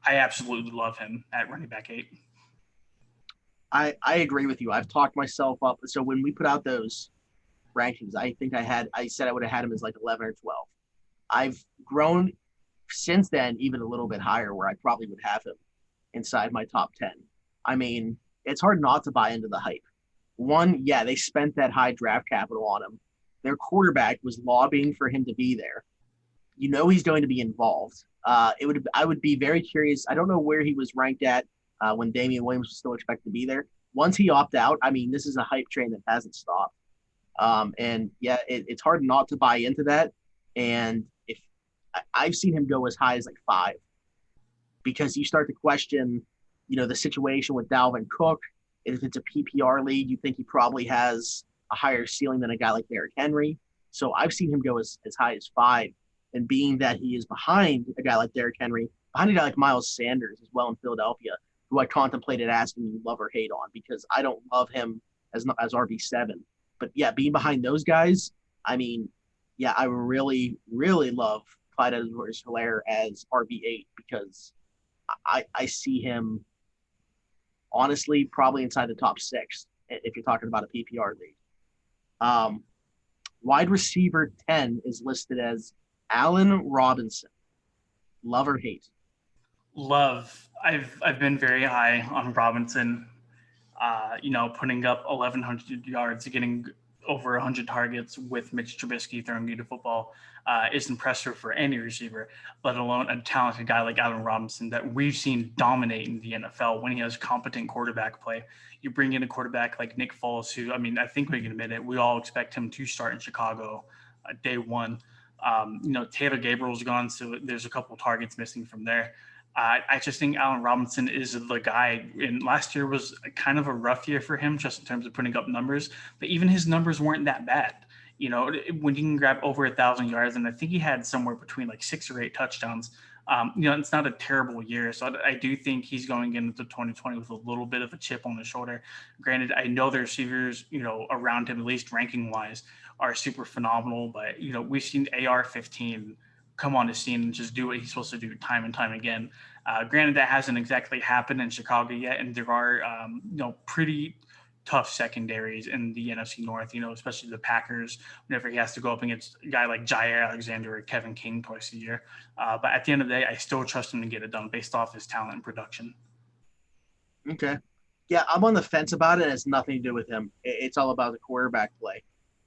I absolutely love him at running back 8. I agree with you. I've talked myself up. So when we put out those rankings, I said I would have had him as like 11 or 12. I've grown since then even a little bit higher, where I probably would have him inside my top 10. I mean, it's hard not to buy into the hype. One, yeah, they spent that high draft capital on him. Their quarterback was lobbying for him to be there. He's going to be involved. I would be very curious. I don't know where he was ranked at when Damian Williams was still expected to be there. Once he opted out, I mean, this is a hype train that hasn't stopped. And yeah, it's hard not to buy into that. And if I've seen him go as high as like 5, because you start to question, the situation with Dalvin Cook. If it's a PPR league, you think he probably has a higher ceiling than a guy like Derrick Henry. So I've seen him go as high as 5. And being that he is behind a guy like Derrick Henry, behind a guy like Miles Sanders as well in Philadelphia, who I contemplated asking you love or hate on, because I don't love him as RB7. But yeah, being behind those guys, I mean, yeah, I really, really love Clyde Edwards-Helaire as RB8, because I see him honestly probably inside the top 6 if you're talking about a PPR league. Wide receiver 10 is listed as Allen Robinson. Love or hate? Love. I've been very high on Robinson. Putting up 1,100 yards, getting over 100 targets with Mitch Trubisky throwing you the football is impressive for any receiver, let alone a talented guy like Allen Robinson that we've seen dominate in the NFL when he has competent quarterback play. You bring in a quarterback like Nick Foles, who, I mean, I think we can admit it, we all expect him to start in Chicago day one. Taylor Gabriel's gone, so there's a couple targets missing from there. I just think Allen Robinson is the guy. And last year was kind of a rough year for him, just in terms of putting up numbers. But even his numbers weren't that bad. When you can grab over 1,000 yards, and I think he had somewhere between like 6 or 8 touchdowns. It's not a terrible year. So I do think he's going into 2020 with a little bit of a chip on the shoulder. Granted, I know the receivers, around him, at least ranking wise, are super phenomenal. But, we've seen AR-15 come on the scene and just do what he's supposed to do time and time again. Granted, that hasn't exactly happened in Chicago yet, and there are pretty tough secondaries in the NFC North, especially the Packers, whenever he has to go up against a guy like Jair Alexander or Kevin King twice a year. But at the end of the day, I still trust him to get it done based off his talent and production. Okay. Yeah, I'm on the fence about it. It has nothing to do with him. It's all about the quarterback play.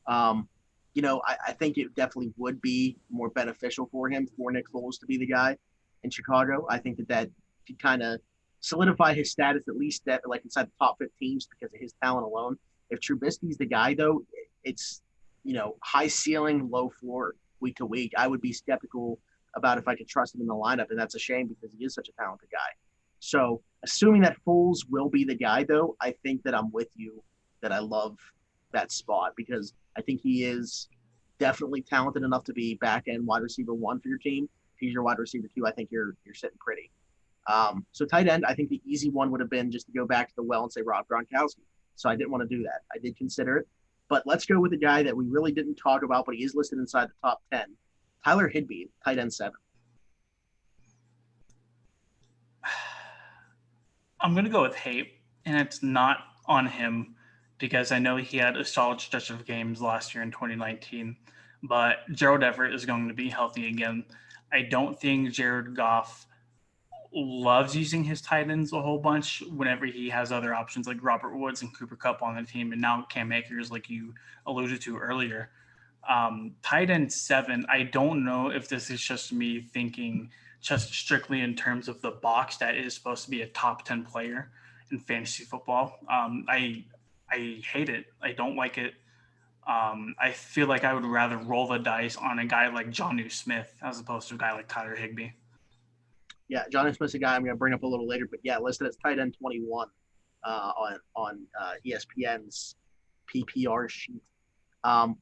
I think it definitely would be more beneficial for him for Nick Foles to be the guy in Chicago. I think that could kind of solidify his status, at least that like inside the top 15 because of his talent alone. If Trubisky's the guy, though, it's high ceiling, low floor week to week. I would be skeptical about if I could trust him in the lineup, and that's a shame because he is such a talented guy. So, assuming that Foles will be the guy, though, I think that I'm with you that I love that spot because I think he is definitely talented enough to be back end wide receiver 1 for your team. If he's your wide receiver 2, I think you're sitting pretty. So tight end, I think the easy one would have been just to go back to the well and say Rob Gronkowski. So I didn't want to do that. I did consider it. But let's go with the guy that we really didn't talk about, but he is listed inside the top 10. Tyler Higbee, tight end 7. I'm going to go with hate, and it's not on him because I know he had a solid stretch of games last year in 2019, but Gerald Everett is going to be healthy again. I don't think Jared Goff loves using his tight ends a whole bunch whenever he has other options like Robert Woods and Cooper Kupp on the team, and now Cam Akers, like you alluded to earlier. Tight end 7, I don't know if this is just me thinking just strictly in terms of the box that is supposed to be a top 10 player in fantasy football. I hate it. I don't like it. I feel like I would rather roll the dice on a guy like Jonnu Smith as opposed to a guy like Tyler Higbee. Yeah, Johnny Smith's a guy I'm going to bring up a little later, but yeah, listed as tight end 21 on ESPN's PPR sheet.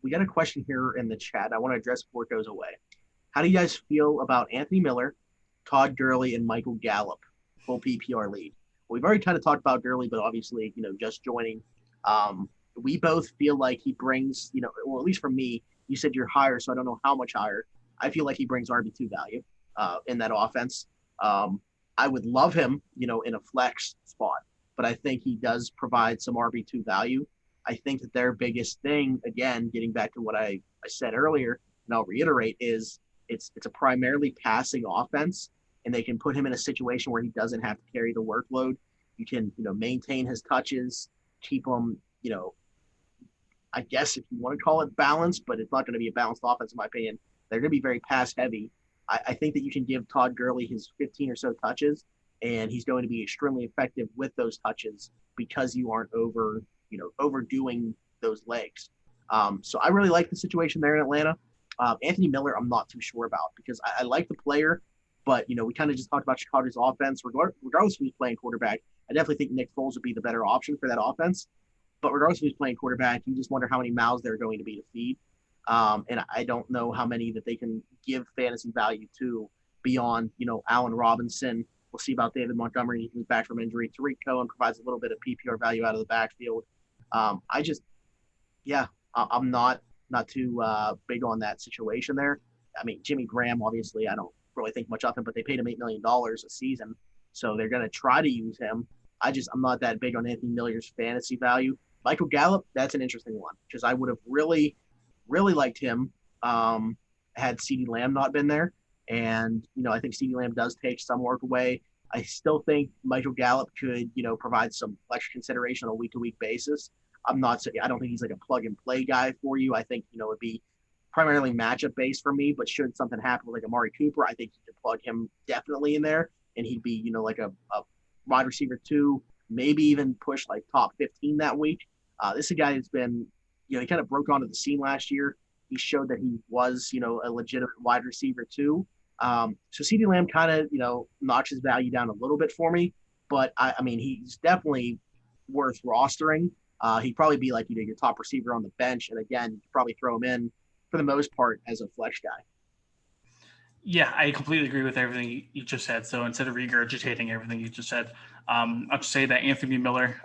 We got a question here in the chat I want to address before it goes away. How do you guys feel about Anthony Miller, Todd Gurley, and Michael Gallup, full PPR lead? We've already kind of talked about Gurley, but obviously, just joining. We both feel like he brings, well, at least for me, you said you're higher, so I don't know how much higher. I feel like he brings RB2 value in that offense. I would love him, in a flex spot, but I think he does provide some RB2 value. I think that their biggest thing, again, getting back to what I said earlier, and I'll reiterate, is it's a primarily passing offense, and they can put him in a situation where he doesn't have to carry the workload. You can, maintain his touches, keep him, I guess if you want to call it balanced, but it's not going to be a balanced offense, in my opinion. They're going to be very pass heavy. I think that you can give Todd Gurley his 15 or so touches, and he's going to be extremely effective with those touches because you aren't overdoing those legs. So I really like the situation there in Atlanta. Anthony Miller, I'm not too sure about because I like the player, but we kind of just talked about Chicago's offense. Regardless of who's playing quarterback, I definitely think Nick Foles would be the better option for that offense. But regardless of who's playing quarterback, you just wonder how many mouths they're going to be to feed. And I don't know how many that they can give fantasy value to beyond, Allen Robinson. We'll see about David Montgomery. He comes back from injury. Tariq Cohen provides a little bit of PPR value out of the backfield. I'm not too big on that situation there. I mean, Jimmy Graham, obviously, I don't really think much of him, but they paid him $8 million a season. So they're going to try to use him. I'm not that big on Anthony Miller's fantasy value. Michael Gallup, that's an interesting one because I would have really liked him had CeeDee Lamb not been there. And, I think CeeDee Lamb does take some work away. I still think Michael Gallup could, provide some extra consideration on a week-to-week basis. I don't think he's like a plug-and-play guy for you. I think, it'd be primarily matchup-based for me, but should something happen with like Amari Cooper, I think you could plug him definitely in there, and he'd be, like a wide receiver 2, maybe even push like top 15 that week. This is a guy who's been, he kind of broke onto the scene last year. He showed that he was, a legitimate wide receiver 2. So CeeDee Lamb kind of, knocks his value down a little bit for me, but I mean, he's definitely worth rostering. He'd probably be like, your top receiver on the bench. And again, you could probably throw him in for the most part as a flex guy. Yeah, I completely agree with everything you just said. So instead of regurgitating everything you just said, I'll just say that Anthony Miller,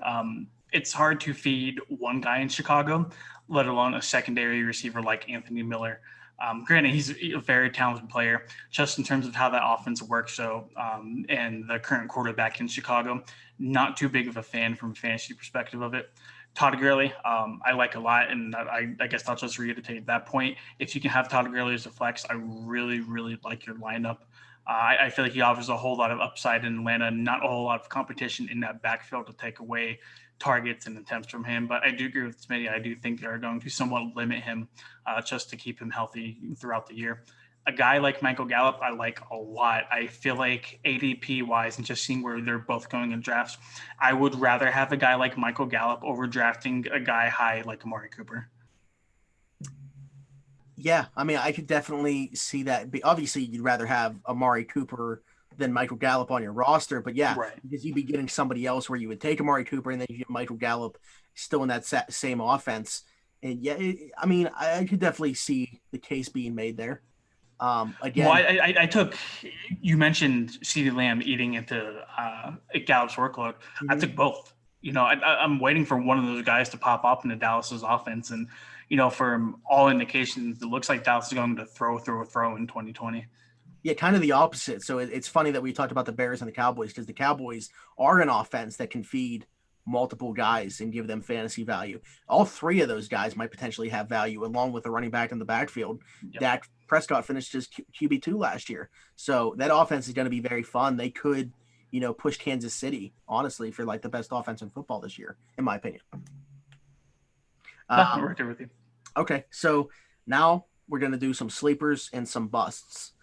it's hard to feed one guy in Chicago, let alone a secondary receiver like Anthony Miller. Granted, he's a very talented player, just in terms of how that offense works. So, and the current quarterback in Chicago, not too big of a fan from a fantasy perspective of it. Todd Gurley, I like a lot, and I guess I'll just reiterate that point. If you can have Todd Gurley as a flex, I really, really like your lineup. I feel like he offers a whole lot of upside in Atlanta, not a whole lot of competition in that backfield to take away targets and attempts from him. But I do agree with Smitty. I do think they're going to somewhat limit him just to keep him healthy throughout the year. A guy like Michael Gallup, I like a lot. I feel like ADP wise and just seeing where they're both going in drafts, I would rather have a guy like Michael Gallup over drafting a guy high like Amari Cooper. Yeah, I mean, I could definitely see that. Obviously, you'd rather have Amari Cooper than Michael Gallup on your roster, but yeah, Right. because you'd be getting somebody else where you would take Amari Cooper and then you get Michael Gallup still in that same offense. And yeah, I mean, I could definitely see the case being made there. Again, Well, I took, you mentioned CeeDee Lamb eating into Gallup's workload. I took both. I'm waiting for one of those guys to pop up into Dallas's offense. And, from all indications, it looks like Dallas is going to throw in 2020. Yeah, kind of the opposite. So it's funny that we talked about the Bears and the Cowboys because the Cowboys are an offense that can feed multiple guys and give them fantasy value. All three of those guys might potentially have value along with the running back in the backfield. Yep. Dak Prescott finished as QB2 last year. So that offense is going to be very fun. They could, push Kansas City, honestly, for like the best offense in football this year, in my opinion. I'm right there with you. Okay, so now we're going to do some sleepers and some busts.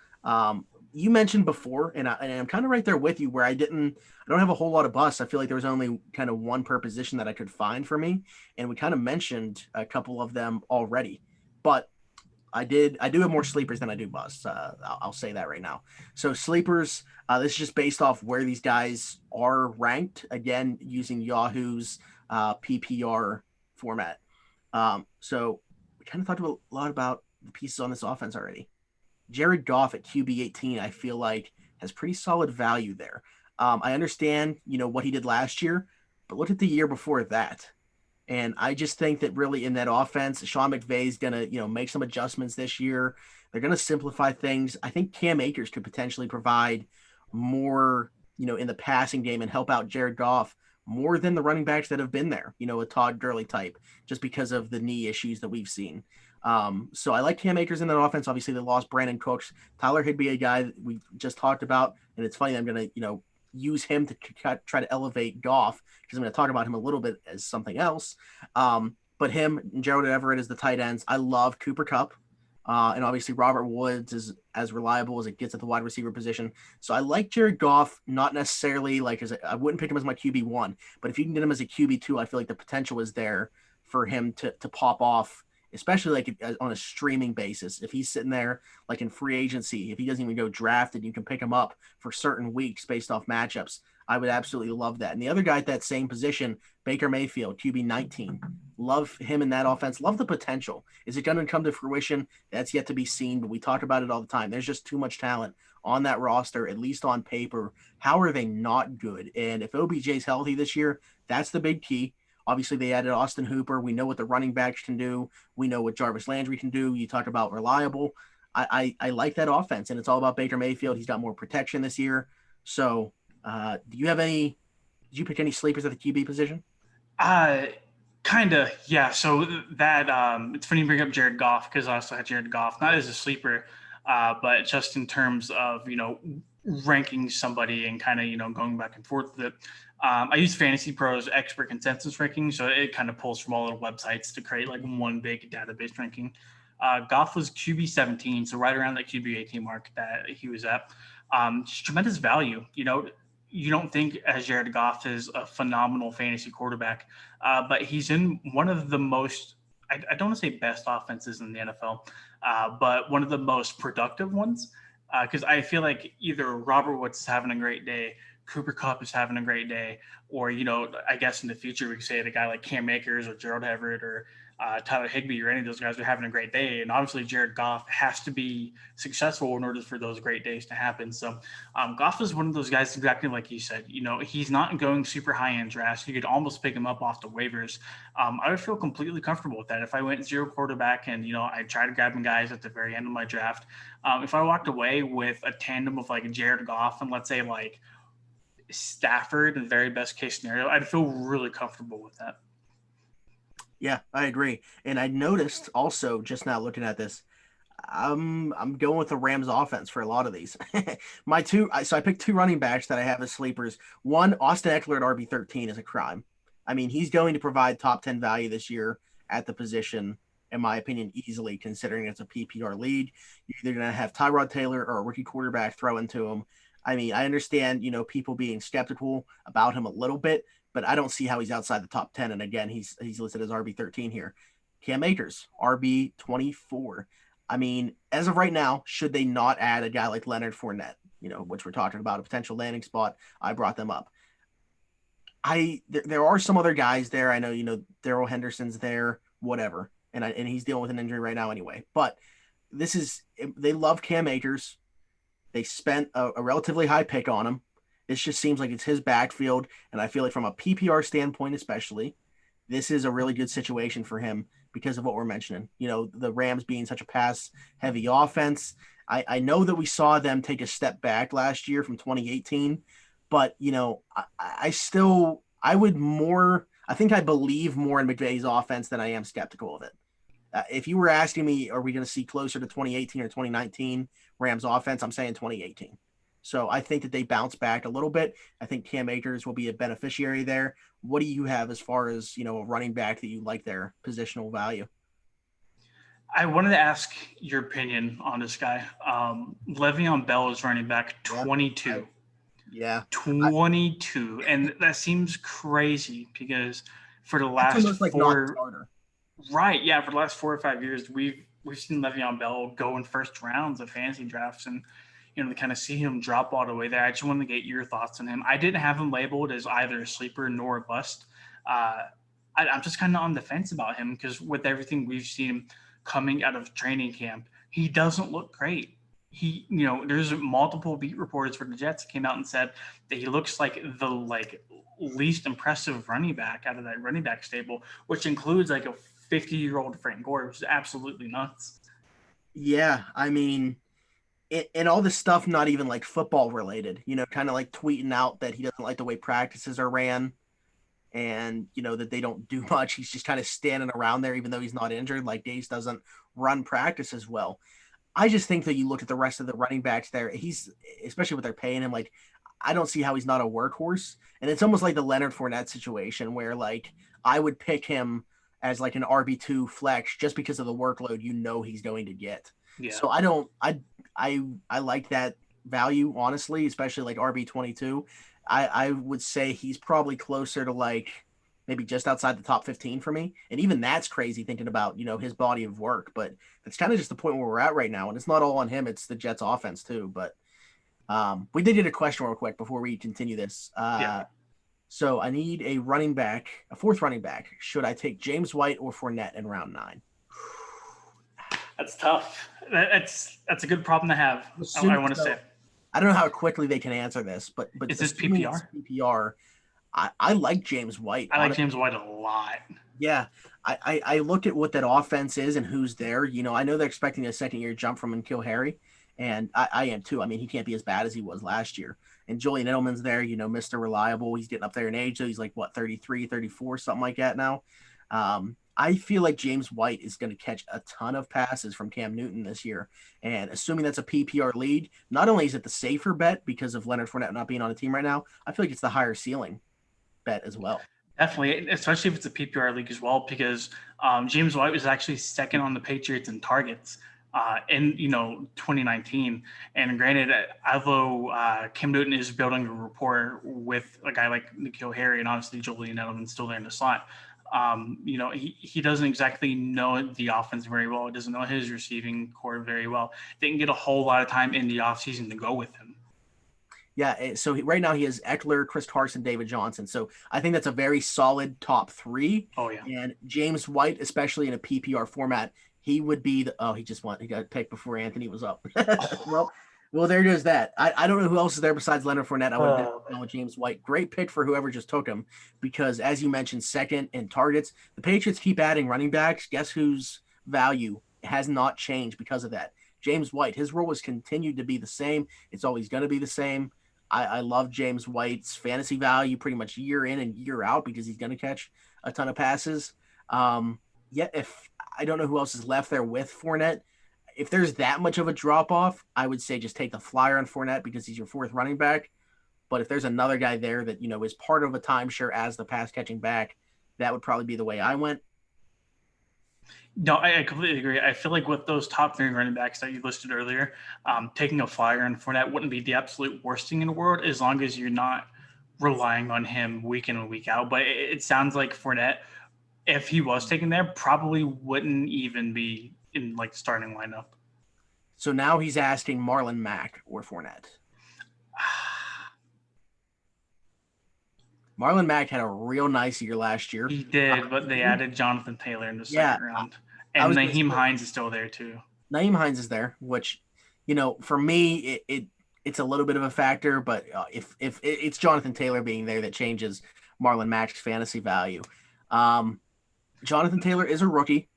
you mentioned before, and I'm kind of right there with you, where I don't have a whole lot of busts. I feel like there was only kind of one per position that I could find for me, and we kind of mentioned a couple of them already. But I do have more sleepers than I do busts. I'll say that right now. So sleepers, this is just based off where these guys are ranked. Again, using Yahoo's PPR format. So we kind of talked a lot about the pieces on this offense already. Jared Goff at QB 18, I feel like has pretty solid value there. I understand, what he did last year, but look at the year before that. And I just think that really in that offense, Sean McVay is gonna, make some adjustments this year. They're gonna simplify things. I think Cam Akers could potentially provide more, in the passing game and help out Jared Goff more than the running backs that have been there, a Todd Gurley type, just because of the knee issues that we've seen. So I like Cam Akers in that offense. Obviously, they lost Brandon Cooks. Tyler Higbee, a guy that we just talked about, and it's funny. I'm gonna, use him to try to elevate Goff because I'm going to talk about him a little bit as something else. But him and Gerald Everett as the tight ends. I love Cooper Kupp. And obviously Robert Woods is as reliable as it gets at the wide receiver position. So I like Jared Goff, not necessarily I wouldn't pick him as my QB1, but if you can get him as a QB2, I feel like the potential is there for him to pop off, especially on a streaming basis. If he's sitting there like in free agency, if he doesn't even go drafted, you can pick him up for certain weeks based off matchups. I would absolutely love that. And the other guy at that same position, Baker Mayfield, QB 19. Love him in that offense. Love the potential. Is it going to come to fruition? That's yet to be seen, but we talk about it all the time. There's just too much talent on that roster, at least on paper. How are they not good? And if OBJ's healthy this year, that's the big key. Obviously, they added Austin Hooper. We know what the running backs can do. We know what Jarvis Landry can do. You talk about reliable. I like that offense, and it's all about Baker Mayfield. He's got more protection this year. So, do you have any? Did you pick any sleepers at the QB position? Kind of, yeah. So that it's funny you bring up Jared Goff because I also had Jared Goff, not as a sleeper, but just in terms of ranking somebody and kind of going back and forth with it. I use Fantasy Pros expert consensus ranking, so it kind of pulls from all the websites to create like one big database ranking. Goff was QB 17, so right around that QB 18 mark that he was at. Just tremendous value. You don't think as Jared Goff is a phenomenal fantasy quarterback, but he's in one of the most, I don't want to say best offenses in the NFL, but one of the most productive ones. Because I feel like either Robert Woods is having a great day, Cooper Kupp is having a great day, or, I guess in the future we could say a guy like Cam Akers or Gerald Everett or Tyler Higbee or any of those guys are having a great day. And obviously Jared Goff has to be successful in order for those great days to happen. So Goff is one of those guys, exactly like you said, he's not going super high in drafts. You could almost pick him up off the waivers. I would feel completely comfortable with that. If I went zero quarterback and, I tried grabbing guys at the very end of my draft, if I walked away with a tandem of like Jared Goff and let's say like Stafford in the very best case scenario, I'd feel really comfortable with that. Yeah, I agree. And I noticed also just now looking at this, I'm going with the Rams offense for a lot of these. So I picked two running backs that I have as sleepers. One, Austin Eckler at RB13 is a crime. I mean, he's going to provide top 10 value this year at the position, in my opinion, easily, considering it's a PPR league. You're either going to have Tyrod Taylor or a rookie quarterback throw into him. I mean, I understand, people being skeptical about him a little bit, but I don't see how he's outside the top 10. And again, he's listed as RB13 here. Cam Akers, RB24. I mean, as of right now, should they not add a guy like Leonard Fournette, which we're talking about a potential landing spot? I brought them up. There are some other guys there. I know, Darrell Henderson's there, whatever. And he's dealing with an injury right now anyway. But they love Cam Akers. They spent a relatively high pick on him. This just seems like it's his backfield. And I feel like from a PPR standpoint, especially, this is a really good situation for him because of what we're mentioning. The Rams being such a pass heavy offense. I know that we saw them take a step back last year from 2018, but I think I believe more in McVay's offense than I am skeptical of it. If you were asking me, are we going to see closer to 2018 or 2019 Rams offense? I'm saying 2018. So I think that they bounce back a little bit. I think Cam Akers will be a beneficiary there. What do you have as far as, a running back that you like their positional value? I wanted to ask your opinion on this guy. Le'Veon Bell is running back Yeah, 22. yeah. I, 22. And that seems crazy because for the that's last almost like not a four starter. right, yeah, for the last 4 or 5 years, we've seen Le'Veon Bell go in first rounds of fantasy drafts, and to kind of see him drop all the way there. I just wanted to get your thoughts on him. I didn't have him labeled as either a sleeper nor a bust. Uh, I'm just kind of on the fence about him because with everything we've seen coming out of training camp, he doesn't look great. There's multiple beat reporters for the Jets that came out and said that he looks like the least impressive running back out of that running back stable, which includes like a 50-year-old Frank Gore, which is absolutely nuts. Yeah, I mean, and all this stuff not even like football related. Kind of like tweeting out that he doesn't like the way practices are ran, and that they don't do much. He's just kind of standing around there, even though he's not injured. Like Dace doesn't run practices well. I just think that you look at the rest of the running backs there. He's especially what they're paying him. Like I don't see how he's not a workhorse. And it's almost like the Leonard Fournette situation where like I would pick him as like an RB2 flex just because of the workload he's going to get. Yeah. So I don't I like that value honestly, especially like RB22. I would say he's probably closer to like maybe just outside the top 15 for me. And even that's crazy thinking about, his body of work, but it's kind of just the point where we're at right now. And it's not all on him. It's the Jets offense too. But we did get a question real quick before we continue this. Yeah. So I need a running back, a fourth running back. Should I take James White or Fournette in round 9? That's tough. That's a good problem to have. I want to say. I don't know how quickly they can answer this, but is this PPR? PPR. I like James White. I like James White a lot. Yeah. I looked at what that offense is and who's there. I know they're expecting a second-year jump from N'Keal Harry, and I am too. I mean, he can't be as bad as he was last year. And Julian Edelman's there, Mr. Reliable. He's getting up there in age, so he's like, 33, 34, something like that now. I feel like James White is going to catch a ton of passes from Cam Newton this year. And assuming that's a PPR league, not only is it the safer bet because of Leonard Fournette not being on the team right now, I feel like it's the higher ceiling bet as well. Definitely, especially if it's a PPR league as well, because James White was actually second on the Patriots in targets in 2019. And granted, although Cam Newton is building a rapport with a guy like N'Keal Harry and obviously Julian Edelman's still there in the slot, he doesn't exactly know the offense very well. He doesn't know his receiving core very well. Didn't get a whole lot of time in the offseason to go with him. Yeah, so right now he has Eckler, Chris Carson, David Johnson. So I think that's a very solid top 3. Oh, yeah. And James White, especially in a PPR format, he would be he got picked before Anthony was up. well, there goes that. I don't know who else is there besides Leonard Fournette. I would have gone with James White. Great pick for whoever just took him because, as you mentioned, second in targets. The Patriots keep adding running backs. Guess whose value has not changed because of that? James White. His role has continued to be the same. It's always going to be the same. I love James White's fantasy value pretty much year in and year out because he's going to catch a ton of passes. Yet if I don't know who else is left there with Fournette, if there's that much of a drop off, I would say just take the flyer on Fournette because he's your fourth running back. But if there's another guy there that, is part of a timeshare as the pass catching back, that would probably be the way I went. No, I completely agree. I feel like with those top 3 running backs that you listed earlier, taking a flyer on Fournette wouldn't be the absolute worst thing in the world as long as you're not relying on him week in and week out. But it sounds like Fournette, if he was taken there, probably wouldn't even be in like the starting lineup. So now he's asking Marlon Mack or Fournette. Marlon Mack had a real nice year last year. He did, but they added Jonathan Taylor in the second round. And Nyheim Hines is still there too. Nyheim Hines is there, which, for me, it's a little bit of a factor, but if it's Jonathan Taylor being there that changes Marlon Mack's fantasy value. Jonathan Taylor is a rookie,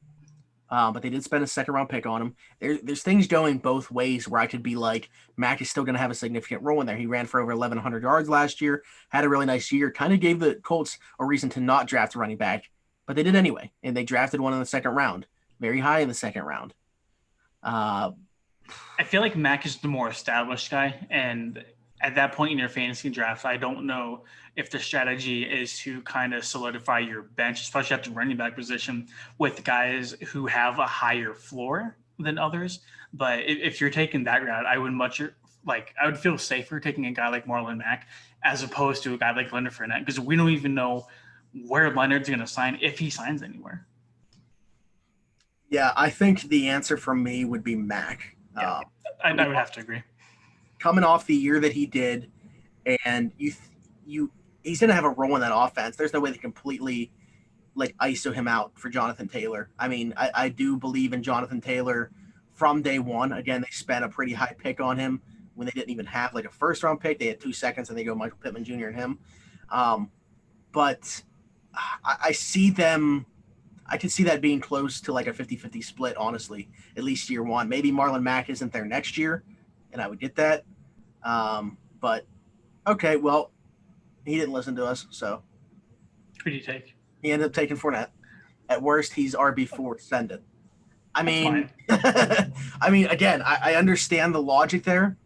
but they did spend a second round pick on him. There's things going both ways where I could be like, Mack is still going to have a significant role in there. He ran for over 1,100 yards last year, had a really nice year, kind of gave the Colts a reason to not draft a running back, but they did anyway, and they drafted one in the second round, very high in the second round. I feel like Mack is the more established guy, and at that point in your fantasy draft, I don't know if the strategy is to kind of solidify your bench, especially at the running back position, with guys who have a higher floor than others. But if you're taking that route, I would feel safer taking a guy like Marlon Mack as opposed to a guy like Leonard Fournette, because we don't even know where Leonard's going to sign, if he signs anywhere. Yeah, I think the answer from me would be Mac. Yeah, I would have to agree. Coming off the year that he did, and he's going to have a role in that offense. There's no way to completely like ISO him out for Jonathan Taylor. I mean, I do believe in Jonathan Taylor from day one. Again, they spent a pretty high pick on him when they didn't even have like a first round pick. They had 2 seconds and they go Michael Pittman Jr. and him. But I see them. I can see that being close to like a 50-50 split, honestly, at least year one. Maybe Marlon Mack isn't there next year, and I would get that. But okay, well, he didn't listen to us, so Who do you take? he ended up taking Fournette. At worst, he's RB4. Send it. I mean, again, I understand the logic there.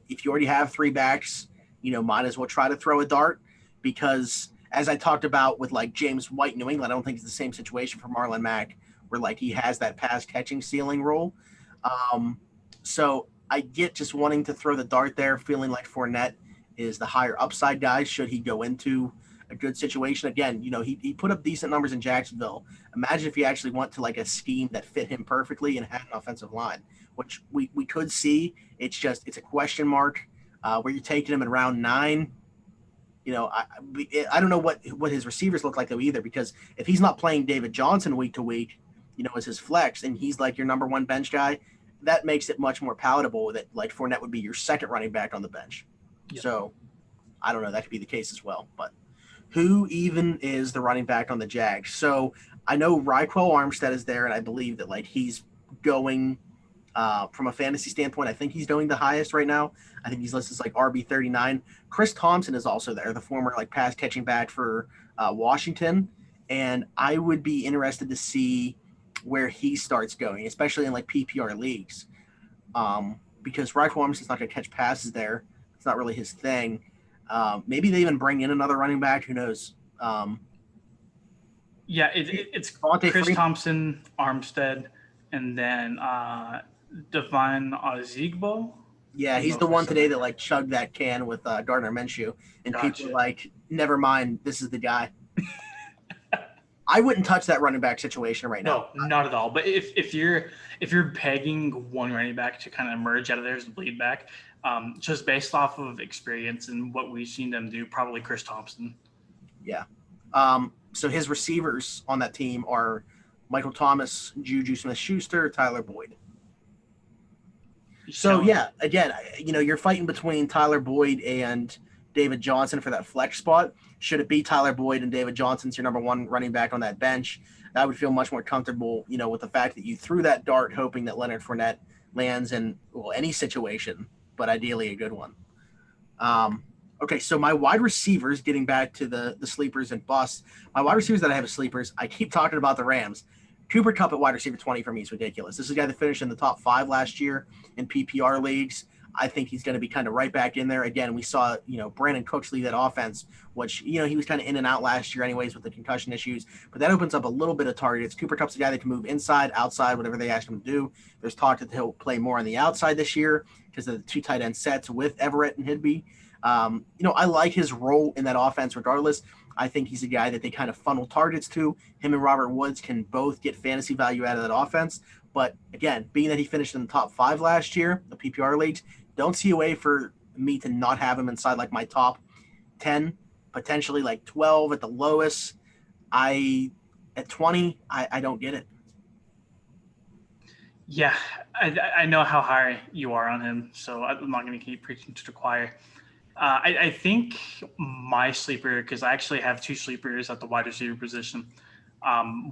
If you already have 3 backs, might as well try to throw a dart because, as I talked about with like James White in New England, I don't think it's the same situation for Marlon Mack where like he has that pass catching ceiling role. So I get just wanting to throw the dart there, feeling like Fournette is the higher upside guy should he go into a good situation. Again, he put up decent numbers in Jacksonville. Imagine if he actually went to like a scheme that fit him perfectly and had an offensive line, which we could see. It's a question mark where you're taking him in round 9. I don't know what his receivers look like though either, because if he's not playing David Johnson week to week, as his flex, and he's like your number 1 bench guy, that makes it much more palatable that like Fournette would be your second running back on the bench. Yep. So I don't know, that could be the case as well. But who even is the running back on the Jags? So I know Raquel Armstead is there, and I believe that like he's going from a fantasy standpoint. I think he's doing the highest right now. I think he's listed as like RB39. Chris Thompson is also there, the former like pass catching back for Washington, and I would be interested to see where he starts going, especially in like PPR leagues, because Raquel Armstead's not going to catch passes there. It's not really his thing. Maybe they even bring in another running back. Who knows? It's Chris Thompson, Armstead, and then Devine Ozigbo. Yeah, he's the one today that like chugged that can with Gardner Minshew, and people are like, never mind, this is the guy. I wouldn't touch that running back situation right now. No, not at all. But if you're pegging one running back to kind of emerge out of there as the lead back, just based off of experience and what we've seen them do, probably Chris Thompson. Yeah. So his receivers on that team are Michael Thomas, Juju Smith-Schuster, Tyler Boyd. So yeah, again, you're fighting between Tyler Boyd and David Johnson for that flex spot. Should it be Tyler Boyd and David Johnson's your number 1 running back on that bench, I would feel much more comfortable, with the fact that you threw that dart hoping that Leonard Fournette lands in any situation, but ideally a good one. Okay, so my wide receivers, getting back to the sleepers and busts, my wide receivers that I have as sleepers, I keep talking about the Rams. Cooper Kupp at wide receiver 20 for me is ridiculous. This is a guy that finished in the top 5 last year in PPR leagues. I think he's going to be kind of right back in there. Again, we saw, Brandon Cooks lead that offense, which, he was kind of in and out last year anyways with the concussion issues. But that opens up a little bit of targets. Cooper Kupp's a guy that can move inside, outside, whatever they ask him to do. There's talk that he'll play more on the outside this year because of the 2 tight end sets with Everett and Higbee. I like his role in that offense regardless. I think he's a guy that they kind of funnel targets to. Him and Robert Woods can both get fantasy value out of that offense. But again, being that he finished in the top 5 last year, the PPR leagues, don't see a way for me to not have him inside like my top 10, potentially like 12 at the lowest. At 20, I don't get it. Yeah, I know how high you are on him, so I'm not going to keep preaching to the choir. I think my sleeper, because I actually have 2 sleepers at the wide receiver position.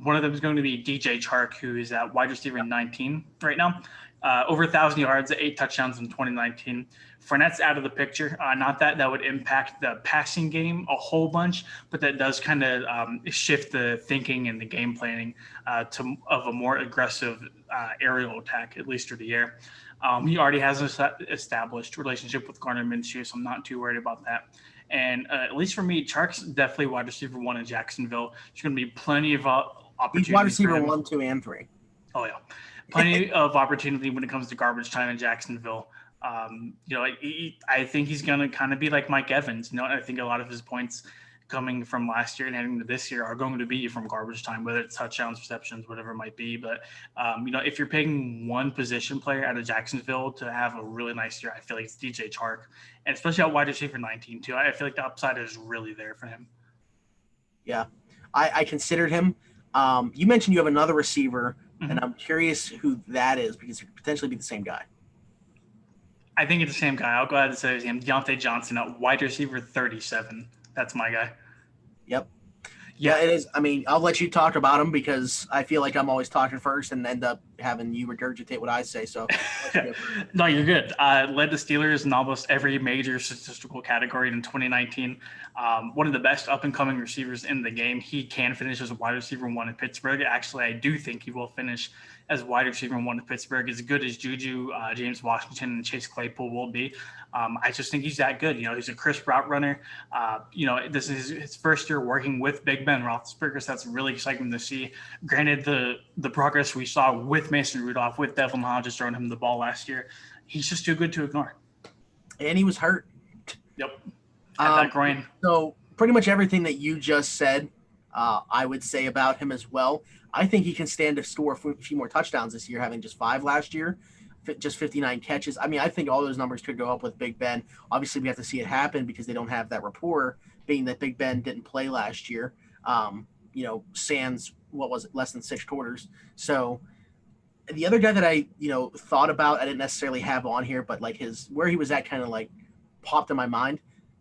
One of them is going to be DJ Chark, who is at wide receiver 19 right now. Over 1,000 yards, 8 touchdowns in 2019. Fournette's out of the picture. Not that that would impact the passing game a whole bunch, but that does kind of shift the thinking and the game planning of a more aggressive aerial attack, at least through the air. He already has an established relationship with Gardner Minshew, so I'm not too worried about that. And at least for me, Chark's definitely wide receiver 1 in Jacksonville. There's going to be plenty of opportunities. He's wide receiver 1, 2, and 3. Oh, yeah. Plenty of opportunity when it comes to garbage time in Jacksonville. I think he's going to kind of be like Mike Evans. I think a lot of his points coming from last year and heading to this year are going to be from garbage time, whether it's touchdowns, receptions, whatever it might be. But, if you're picking one position player out of Jacksonville to have a really nice year, I feel like it's DJ Chark, and especially at wide receiver 19 too. I feel like the upside is really there for him. Yeah, I considered him. You mentioned you have another receiver, and I'm curious who that is because it could potentially be the same guy. I think it's the same guy. I'll go ahead and say his name, Deontay Johnson at wide receiver 37. That's my guy. Yep. Yeah, it is. I mean, I'll let you talk about him because I feel like I'm always talking first and end up having you regurgitate what I say. So, no, you're good. Led the Steelers in almost every major statistical category in 2019. One of the best up-and-coming receivers in the game. He can finish as a wide receiver 1 in Pittsburgh. Actually, I do think he will finish as wide receiver 1 in Pittsburgh. As good as Juju, James Washington, and Chase Claypool will be. I just think he's that good. He's a crisp route runner. This is his first year working with Big Ben Roethlisberger, so that's really exciting to see. Granted, the progress we saw with Mason Rudolph, with Devlin Hodges throwing him the ball last year, he's just too good to ignore. And he was hurt. Yep. At that groin. So pretty much everything that you just said, I would say about him as well. I think he can stand to score a few more touchdowns this year, having just 5 last year. Just 59 catches. I mean, I think all those numbers could go up with Big Ben. Obviously, we have to see it happen because they don't have that rapport, being that Big Ben didn't play last year. Sans, what was it, less than 6 quarters. So the other guy that I, thought about, I didn't necessarily have on here, but like where he was at kind of like popped in my mind.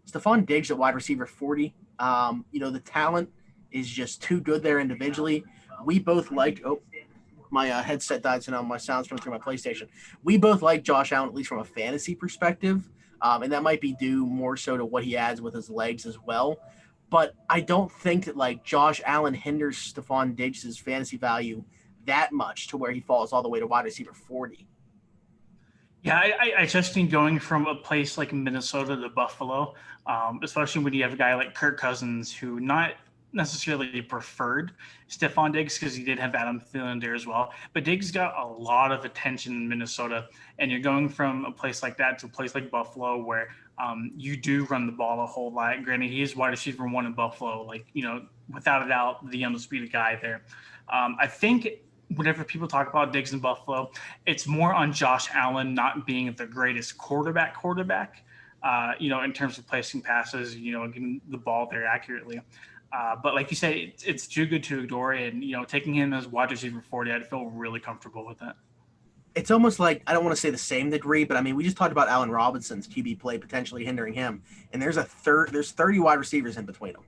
Stephon Diggs at wide receiver 40. The talent is just too good there individually. We both liked my headset died, so now my sound's coming through my PlayStation. We both like Josh Allen, at least from a fantasy perspective, and that might be due more so to what he adds with his legs as well. But I don't think that like Josh Allen hinders Stephon Diggs' fantasy value that much to where he falls all the way to wide receiver 40. Yeah, I just think going from a place like Minnesota to Buffalo, especially when you have a guy like Kirk Cousins who not necessarily preferred Stephon Diggs because he did have Adam Thielen there as well. But Diggs got a lot of attention in Minnesota, and you're going from a place like that to a place like Buffalo where you do run the ball a whole lot. Granted, he is wide receiver 1 in Buffalo, without a doubt, the undisputed guy there. I think whenever people talk about Diggs in Buffalo, it's more on Josh Allen not being the greatest quarterback, in terms of placing passes, getting the ball there accurately. But like you say, it's too good to ignore, and taking him as wide receiver 40, I'd feel really comfortable with that. It's almost like, I don't want to say the same degree, but I mean, we just talked about Allen Robinson's QB play potentially hindering him, and there's 30 wide receivers in between them.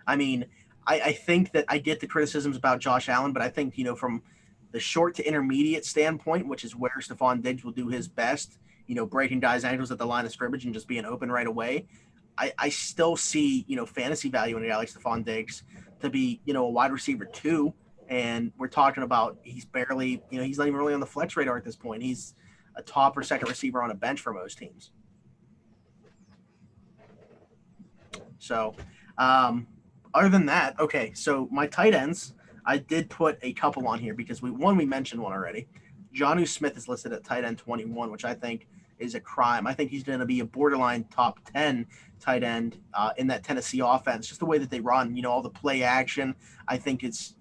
I mean, I think that I get the criticisms about Josh Allen, but I think from the short to intermediate standpoint, which is where Stephon Diggs will do his best, breaking guys' ankles at the line of scrimmage and just being open right away. I still see, fantasy value in a guy like Stephon Diggs to be, a wide receiver 2. And we're talking about he's barely, he's not even really on the flex radar at this point. He's a top or second receiver on a bench for most teams. So, other than that, okay, so my tight ends, I did put a couple on here because we mentioned one already. Jonnu Smith is listed at tight end 21, which I think is a crime. I think he's going to be a borderline top 10 tight end in that Tennessee offense, just the way that they run, all the play action. I think it's,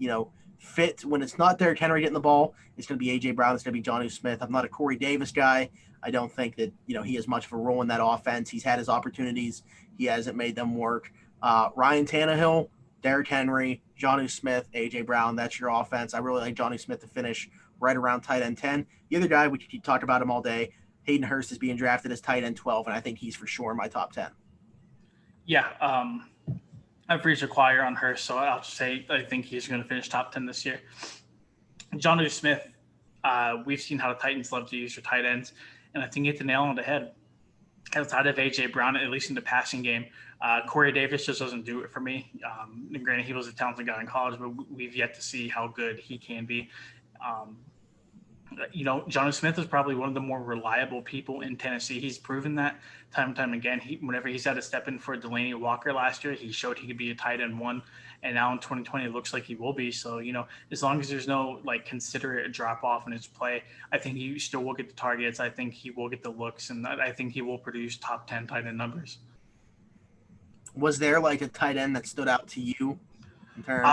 fit when it's not Derrick Henry getting the ball. It's going to be A.J. Brown. It's going to be Jonnu Smith. I'm not a Corey Davis guy. I don't think that, he has much of a role in that offense. He's had his opportunities. He hasn't made them work. Ryan Tannehill, Derrick Henry, Jonnu Smith, A.J. Brown, that's your offense. I really like Jonnu Smith to finish right around tight end 10. The other guy, we could keep talking about him all day, Hayden Hurst is being drafted as tight end 12, and I think he's for sure in my top 10. Yeah, I've reached a choir on her, so I'll just say I think he's going to finish top 10 this year. Jonnu Smith, we've seen how the Titans love to use their tight ends, and I think he hit the nail on the head. Outside of A.J. Brown, at least in the passing game, Corey Davis just doesn't do it for me. Granted, he was a talented guy in college, but we've yet to see how good he can be. Jonnu Smith is probably one of the more reliable people in Tennessee. He's proven that time and time again. Whenever he's had to step in for Delaney Walker last year, he showed he could be a tight end one. And now in 2020, it looks like he will be. So, as long as there's no considerate drop off in his play, I think he still will get the targets. I think he will get the looks, and I think he will produce top 10 tight end numbers. Was there a tight end that stood out to you in terms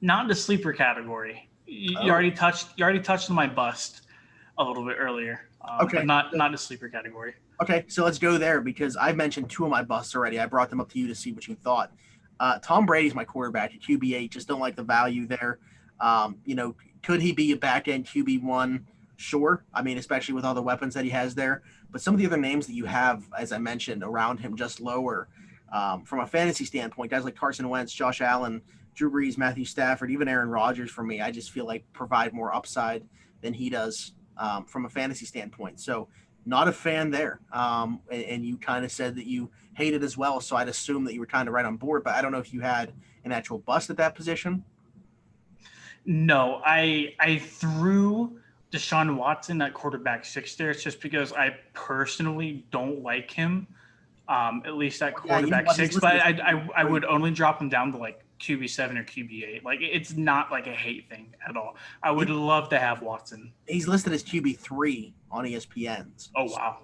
not in the sleeper category. You already touched on my bust a little bit earlier. Okay. But not the sleeper category. Okay, so let's go there because I've mentioned two of my busts already. I brought them up to you to see what you thought. Tom Brady's my quarterback at QB8. Just don't like the value there. Could he be a back-end QB1? Sure. I mean, especially with all the weapons that he has there. But some of the other names that you have, as I mentioned, around him just lower. From a fantasy standpoint, guys like Carson Wentz, Josh Allen, Drew Brees, Matthew Stafford, even Aaron Rodgers for me, I just feel like provide more upside than he does from a fantasy standpoint. So not a fan there. And you kind of said that you hate it as well. So I'd assume that you were kind of right on board, but I don't know if you had an actual bust at that position. No, I threw Deshaun Watson at quarterback 6 there. It's just because I personally don't like him, at least at quarterback 6, but I would only drop him down to QB7 or QB8. It's not a hate thing at all. I would love to have Watson. He's listed as QB3 on ESPN's. Oh, wow.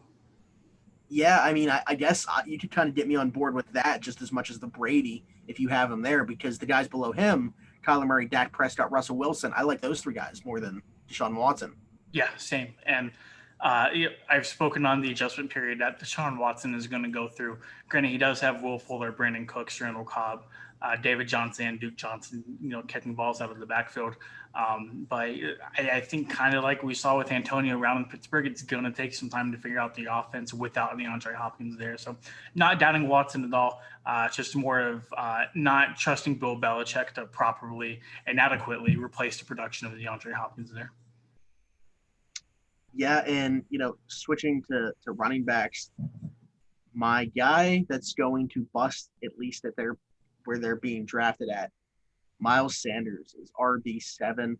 Yeah, I mean, I guess you could kind of get me on board with that just as much as the Brady if you have him there, because the guys below him, Kyler Murray, Dak Prescott, Russell Wilson, I like those three guys more than Deshaun Watson. Yeah, same. And I've spoken on the adjustment period that Deshaun Watson is going to go through. Granted, he does have Will Fuller, Brandon Cooks, Randall Cobb, David Johnson, and Duke Johnson, catching balls out of the backfield. But I think kind of like we saw with Antonio Brown in Pittsburgh, it's going to take some time to figure out the offense without DeAndre Hopkins there. So not doubting Watson at all. It's just more of not trusting Bill Belichick to properly and adequately replace the production of DeAndre Hopkins there. Yeah, and, switching to running backs, my guy that's going to bust, at least where they're being drafted at, Miles Sanders is RB7.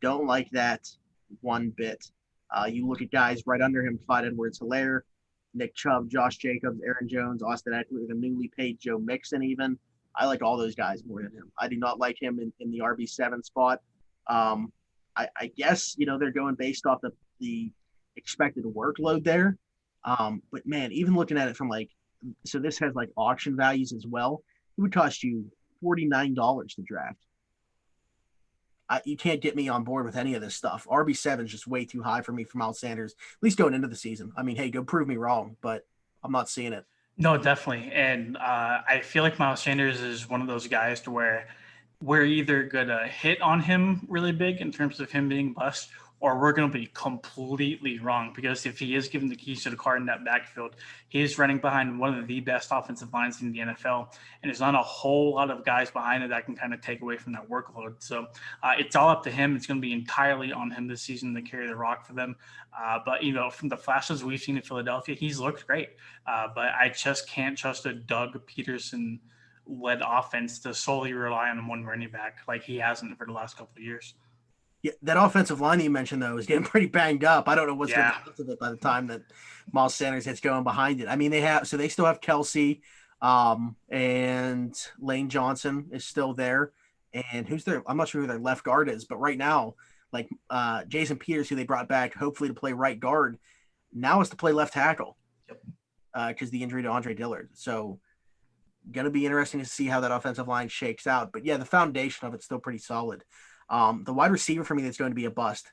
Don't like that one bit. You look at guys right under him: Clyde Edwards-Helaire, Nick Chubb, Josh Jacobs, Aaron Jones, Austin Eckler, the newly paid Joe Mixon even. I like all those guys more than him. I do not like him in the RB7 spot. I guess, they're going based off the expected workload there. But, man, even looking at it from so this has auction values as well. It would cost you $49 to draft. You can't get me on board with any of this stuff. RB7 is just way too high for me for Miles Sanders, at least going into the season. I mean, hey, go prove me wrong, but I'm not seeing it. No, definitely. And I feel like Miles Sanders is one of those guys to where we're either going to hit on him really big in terms of him being bust, or we're going to be completely wrong, because if he is given the keys to the car in that backfield, he is running behind one of the best offensive lines in the NFL, and there's not a whole lot of guys behind it that can kind of take away from that workload. So it's all up to him. It's going to be entirely on him this season to carry the rock for them. But, from the flashes we've seen in Philadelphia, he's looked great. But I just can't trust a Doug Peterson-led offense to solely rely on one running back like he hasn't for the last couple of years. Yeah, that offensive line you mentioned, though, is getting pretty banged up. I don't know what's going to happen to it by the time that Miles Sanders gets going behind it. I mean, they still have Kelsey, and Lane Johnson is still there. And I'm not sure who their left guard is, but right now, Jason Peters, who they brought back hopefully to play right guard, now is to play left tackle. Yep. Because the injury to Andre Dillard. So going to be interesting to see how that offensive line shakes out. But yeah, the foundation of it's still pretty solid. The wide receiver for me that's going to be a bust.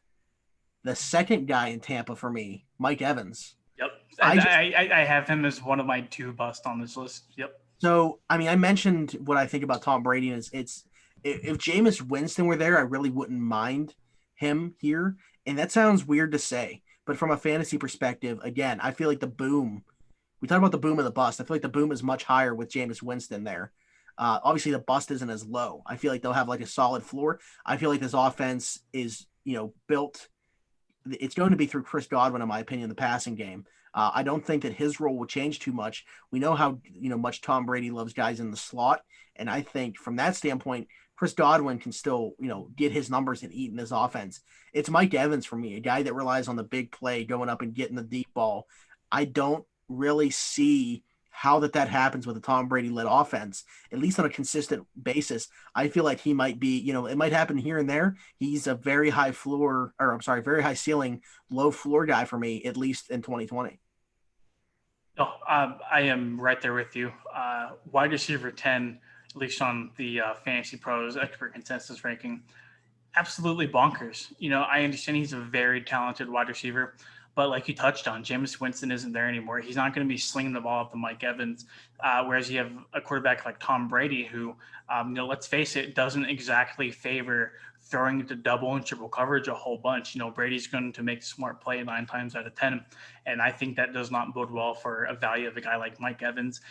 The second guy in Tampa for me, Mike Evans. Yep. I have him as one of my 2 busts on this list. Yep. So, I mean, I mentioned what I think about Tom Brady. If Jameis Winston were there, I really wouldn't mind him here. And that sounds weird to say, but from a fantasy perspective, again, I feel like we talk about the boom and the bust. I feel like the boom is much higher with Jameis Winston there. Obviously, the bust isn't as low. I feel like they'll have like a solid floor. I feel like this offense is, built. It's going to be through Chris Godwin, in my opinion, the passing game. I don't think that his role will change too much. We know how much Tom Brady loves guys in the slot, and I think from that standpoint, Chris Godwin can still get his numbers and eat in this offense. It's Mike Evans for me, a guy that relies on the big play, going up and getting the deep ball. I don't really see how that happens with a Tom Brady led offense, at least on a consistent basis. I feel like he might be, it might happen here and there. He's a very high floor, or I'm sorry, very high ceiling, low floor guy for me, at least in 2020. No, I am right there with you. Wide receiver 10, at least on the Fantasy Pros expert consensus ranking, absolutely bonkers. I understand he's a very talented wide receiver, but like you touched on, Jameis Winston isn't there anymore. He's not going to be slinging the ball up to Mike Evans, whereas you have a quarterback like Tom Brady, who, let's face it, doesn't exactly favor throwing into double and triple coverage a whole bunch. Brady's going to make a smart play 9 times out of 10. And I think that does not bode well for a value of a guy like Mike Evans.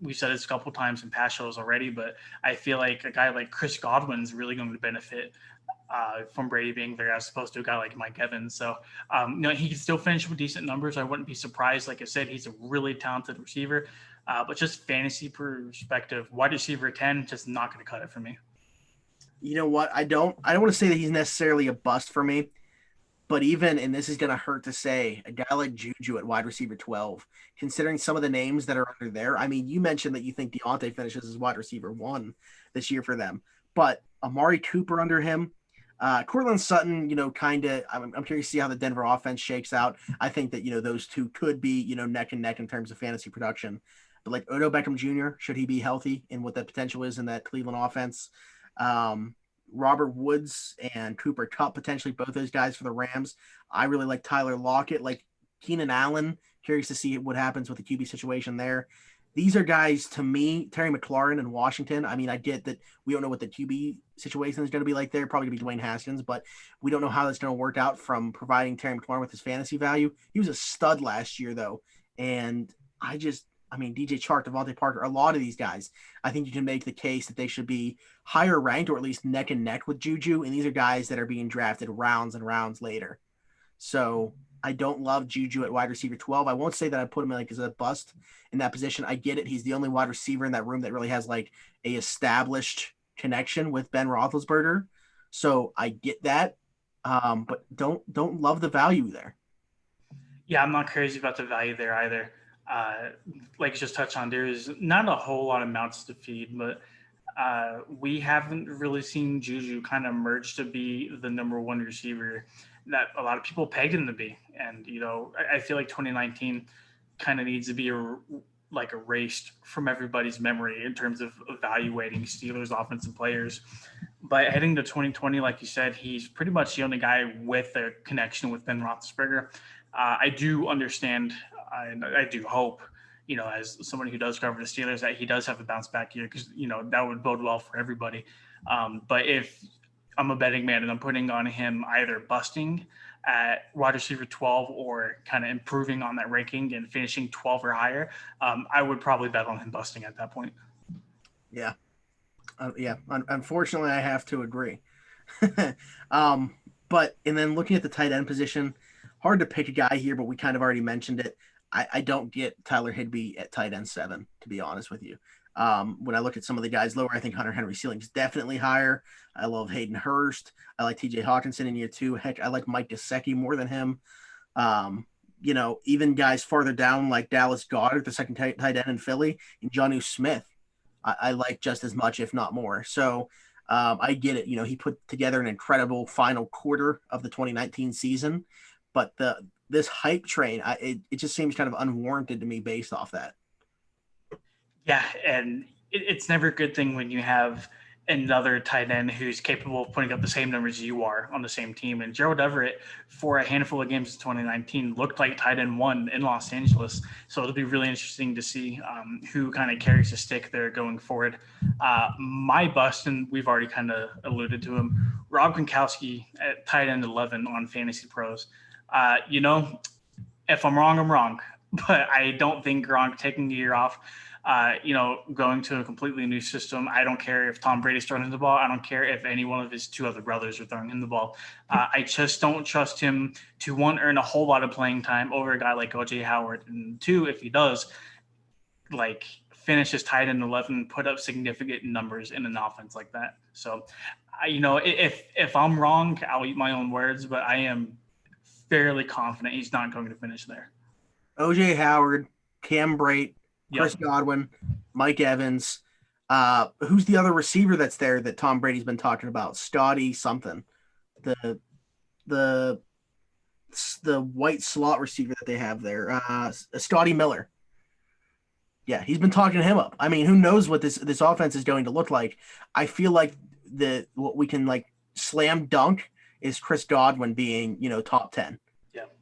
We've said this a couple times in past shows already, but I feel like a guy like Chris Godwin is really going to benefit from Brady being there as opposed to a guy like Mike Evans. So, he can still finish with decent numbers. I wouldn't be surprised. Like I said, he's a really talented receiver, but just fantasy perspective, wide receiver 10, just not going to cut it for me. You know what? I don't want to say that he's necessarily a bust for me, but even, and this is going to hurt to say, a guy like Juju at wide receiver 12, considering some of the names that are under there. I mean, you mentioned that you think Deontay finishes as wide receiver 1 this year for them, but Amari Cooper under him, Courtland Sutton, kind of, I'm curious to see how the Denver offense shakes out. I think that, those two could be, neck and neck in terms of fantasy production. But like Odell Beckham Jr., should he be healthy and what the potential is in that Cleveland offense? Robert Woods and Cooper Kupp, potentially both those guys for the Rams. I really like Tyler Lockett, like Keenan Allen. Curious to see what happens with the QB situation there. These are guys, to me, Terry McLaurin in Washington. I mean, I get that we don't know what the QB situation is going to be like there. Probably going to be Dwayne Haskins, but we don't know how that's going to work out from providing Terry McLaurin with his fantasy value. He was a stud last year, though. And DJ Chark, Devontae Parker, a lot of these guys, I think you can make the case that they should be higher ranked or at least neck and neck with Juju. And these are guys that are being drafted rounds and rounds later. So I don't love Juju at wide receiver 12. I won't say that I put him as a bust in that position. I get it. He's the only wide receiver in that room that really has like a established connection with Ben Roethlisberger. So I get that. But don't love the value there. Yeah, I'm not crazy about the value there either. Like you just touched on, there's not a whole lot of mouths to feed, but we haven't really seen Juju kind of merge to be the number 1 receiver that a lot of people pegged him to be. And, I feel like 2019 kind of needs to be erased from everybody's memory in terms of evaluating Steelers offensive players. But heading to 2020, like you said, he's pretty much the only guy with a connection with Ben Roethlisberger. I do understand, and I do hope, as someone who does cover the Steelers, that he does have a bounce back year because, that would bode well for everybody. But if I'm a betting man and I'm putting on him either busting at wide receiver 12 or kind of improving on that ranking and finishing 12 or higher, I would probably bet on him busting at that point. Yeah. Unfortunately, I have to agree. But and then looking at the tight end position, hard to pick a guy here, but we kind of already mentioned it. I don't get Tyler Higbee at tight end 7, to be honest with you. When I look at some of the guys lower, I think Hunter Henry ceiling is definitely higher. I love Hayden Hurst. I like TJ Hawkinson in year 2. Heck, I like Mike Gesicki more than him. Even guys farther down like Dallas Goedert, the second tight end in Philly, and Jonnu Smith, I like just as much, if not more. So I get it. He put together an incredible final quarter of the 2019 season, but this hype train, it just seems kind of unwarranted to me based off that. Yeah, and it's never a good thing when you have another tight end who's capable of putting up the same numbers you are on the same team. And Gerald Everett, for a handful of games in 2019, looked like tight end 1 in Los Angeles. So it'll be really interesting to see who kind of carries the stick there going forward. My bust, and we've already kind of alluded to him, Rob Gronkowski at tight end 11 on Fantasy Pros. If I'm wrong, I'm wrong. But I don't think Gronk taking a year off going to a completely new system. I don't care if Tom Brady's throwing him the ball. I don't care if any one of his two other brothers are throwing him the ball. I just don't trust him to, one, earn a whole lot of playing time over a guy like OJ Howard, and two, if he does, like, finish as tight end 11, put up significant numbers in an offense like that. So, if I'm wrong, I'll eat my own words, but I am fairly confident he's not going to finish there. OJ Howard, Cam Brate, Chris Yep. Godwin, Mike Evans. Who's the other receiver that's there that Tom Brady's been talking about? Stoddy something. The the white slot receiver that they have there. Stoddy Miller. Yeah, he's been talking him up. I mean, who knows what this offense is going to look like? I feel like what we can like slam dunk is Chris Godwin being, top 10.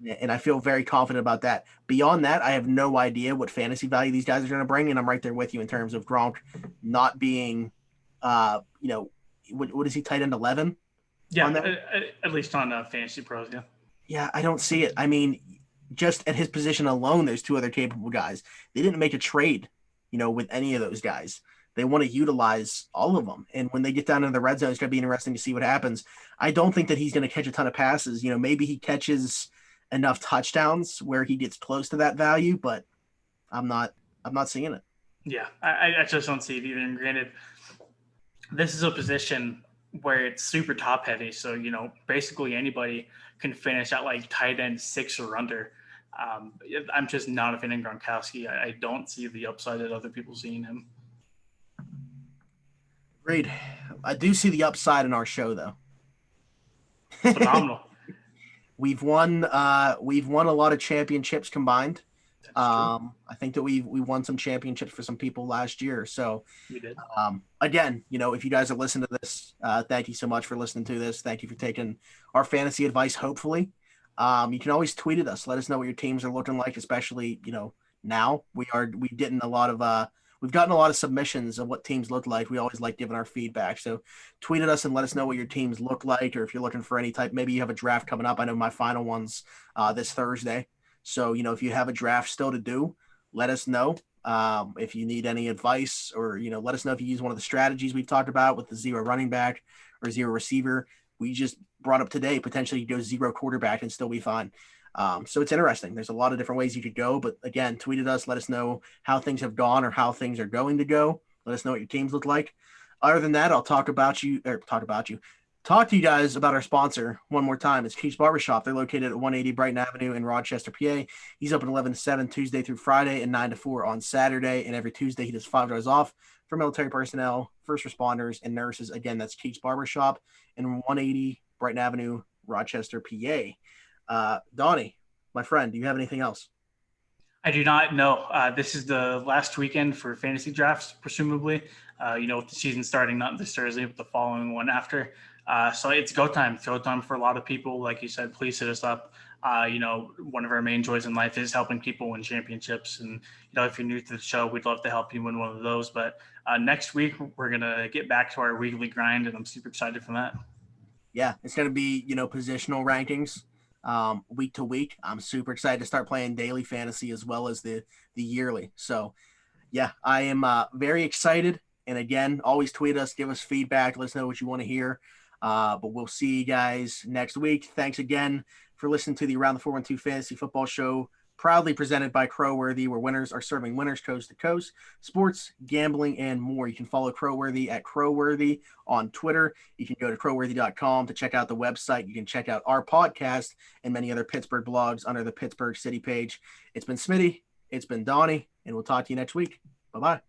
Yeah. And I feel very confident about that. Beyond that, I have no idea what fantasy value these guys are going to bring, and I'm right there with you in terms of Gronk not being, what is he, tight end 11? Yeah, at least on Fantasy Pros, yeah. Yeah, I don't see it. I mean, just at his position alone, there's two other capable guys. They didn't make a trade, with any of those guys. They want to utilize all of them. And when they get down into the red zone, it's going to be interesting to see what happens. I don't think that he's going to catch a ton of passes. Maybe he catches enough touchdowns where he gets close to that value, but I'm not seeing it. Yeah, I just don't see it either. And granted, this is a position where it's super top heavy. So, basically anybody can finish at like tight end 6 or under. I'm just not a fan of Gronkowski. I don't see the upside that other people see in him. Agreed. I do see the upside in our show, though. Phenomenal. We've won a lot of championships combined. I think that we won some championships for some people last year. So we did. Again, if you guys are listening to this, thank you so much for listening to this. Thank you for taking our fantasy advice. Hopefully, you can always tweet at us. Let us know what your teams are looking like, especially, now we've gotten a lot of submissions of what teams look like. We always like giving our feedback. So tweet at us and let us know what your teams look like, or if you're looking for any type, maybe you have a draft coming up. I know my final one's this Thursday. So, if you have a draft still to do, let us know. If you need any advice, or, let us know if you use one of the strategies we've talked about with the 0 running back or 0 receiver. We just brought up today, potentially you go 0 quarterback and still be fine. So it's interesting. There's a lot of different ways you could go, but again, tweet at us. Let us know how things have gone or how things are going to go. Let us know what your teams look like. Other than that, I'll talk to you guys about our sponsor one more time. It's Keith's Barbershop. They're located at 180 Brighton Avenue in Rochester, PA. He's open 11 to 7 Tuesday through Friday and 9 to 4 on Saturday. And every Tuesday, he does $5 off for military personnel, first responders, and nurses. Again, that's Keith's Barbershop in 180 Brighton Avenue, Rochester, PA. Donnie, my friend, do you have anything else? I do not know. This is the last weekend for fantasy drafts, presumably. With the season starting not this Thursday, but the following one after. So it's go time. It's go time for a lot of people. Like you said, please hit us up. One of our main joys in life is helping people win championships. And, if you're new to the show, we'd love to help you win one of those. But next week, we're going to get back to our weekly grind, and I'm super excited for that. Yeah, it's going to be, positional rankings week to week. I'm super excited to start playing daily fantasy as well as the yearly. So, yeah, I am very excited. And again, always tweet us, give us feedback, let us know what you want to hear. But we'll see you guys next week. Thanks again for listening to the Around the 412 Fantasy Football Show, proudly presented by Crowworthy, where winners are serving winners coast to coast, sports, gambling, and more. You can follow Crowworthy at Crowworthy on Twitter. You can go to crowworthy.com to check out the website. You can check out our podcast and many other Pittsburgh blogs under the Pittsburgh City page. It's been Smitty. It's been Donnie, and we'll talk to you next week. Bye-bye.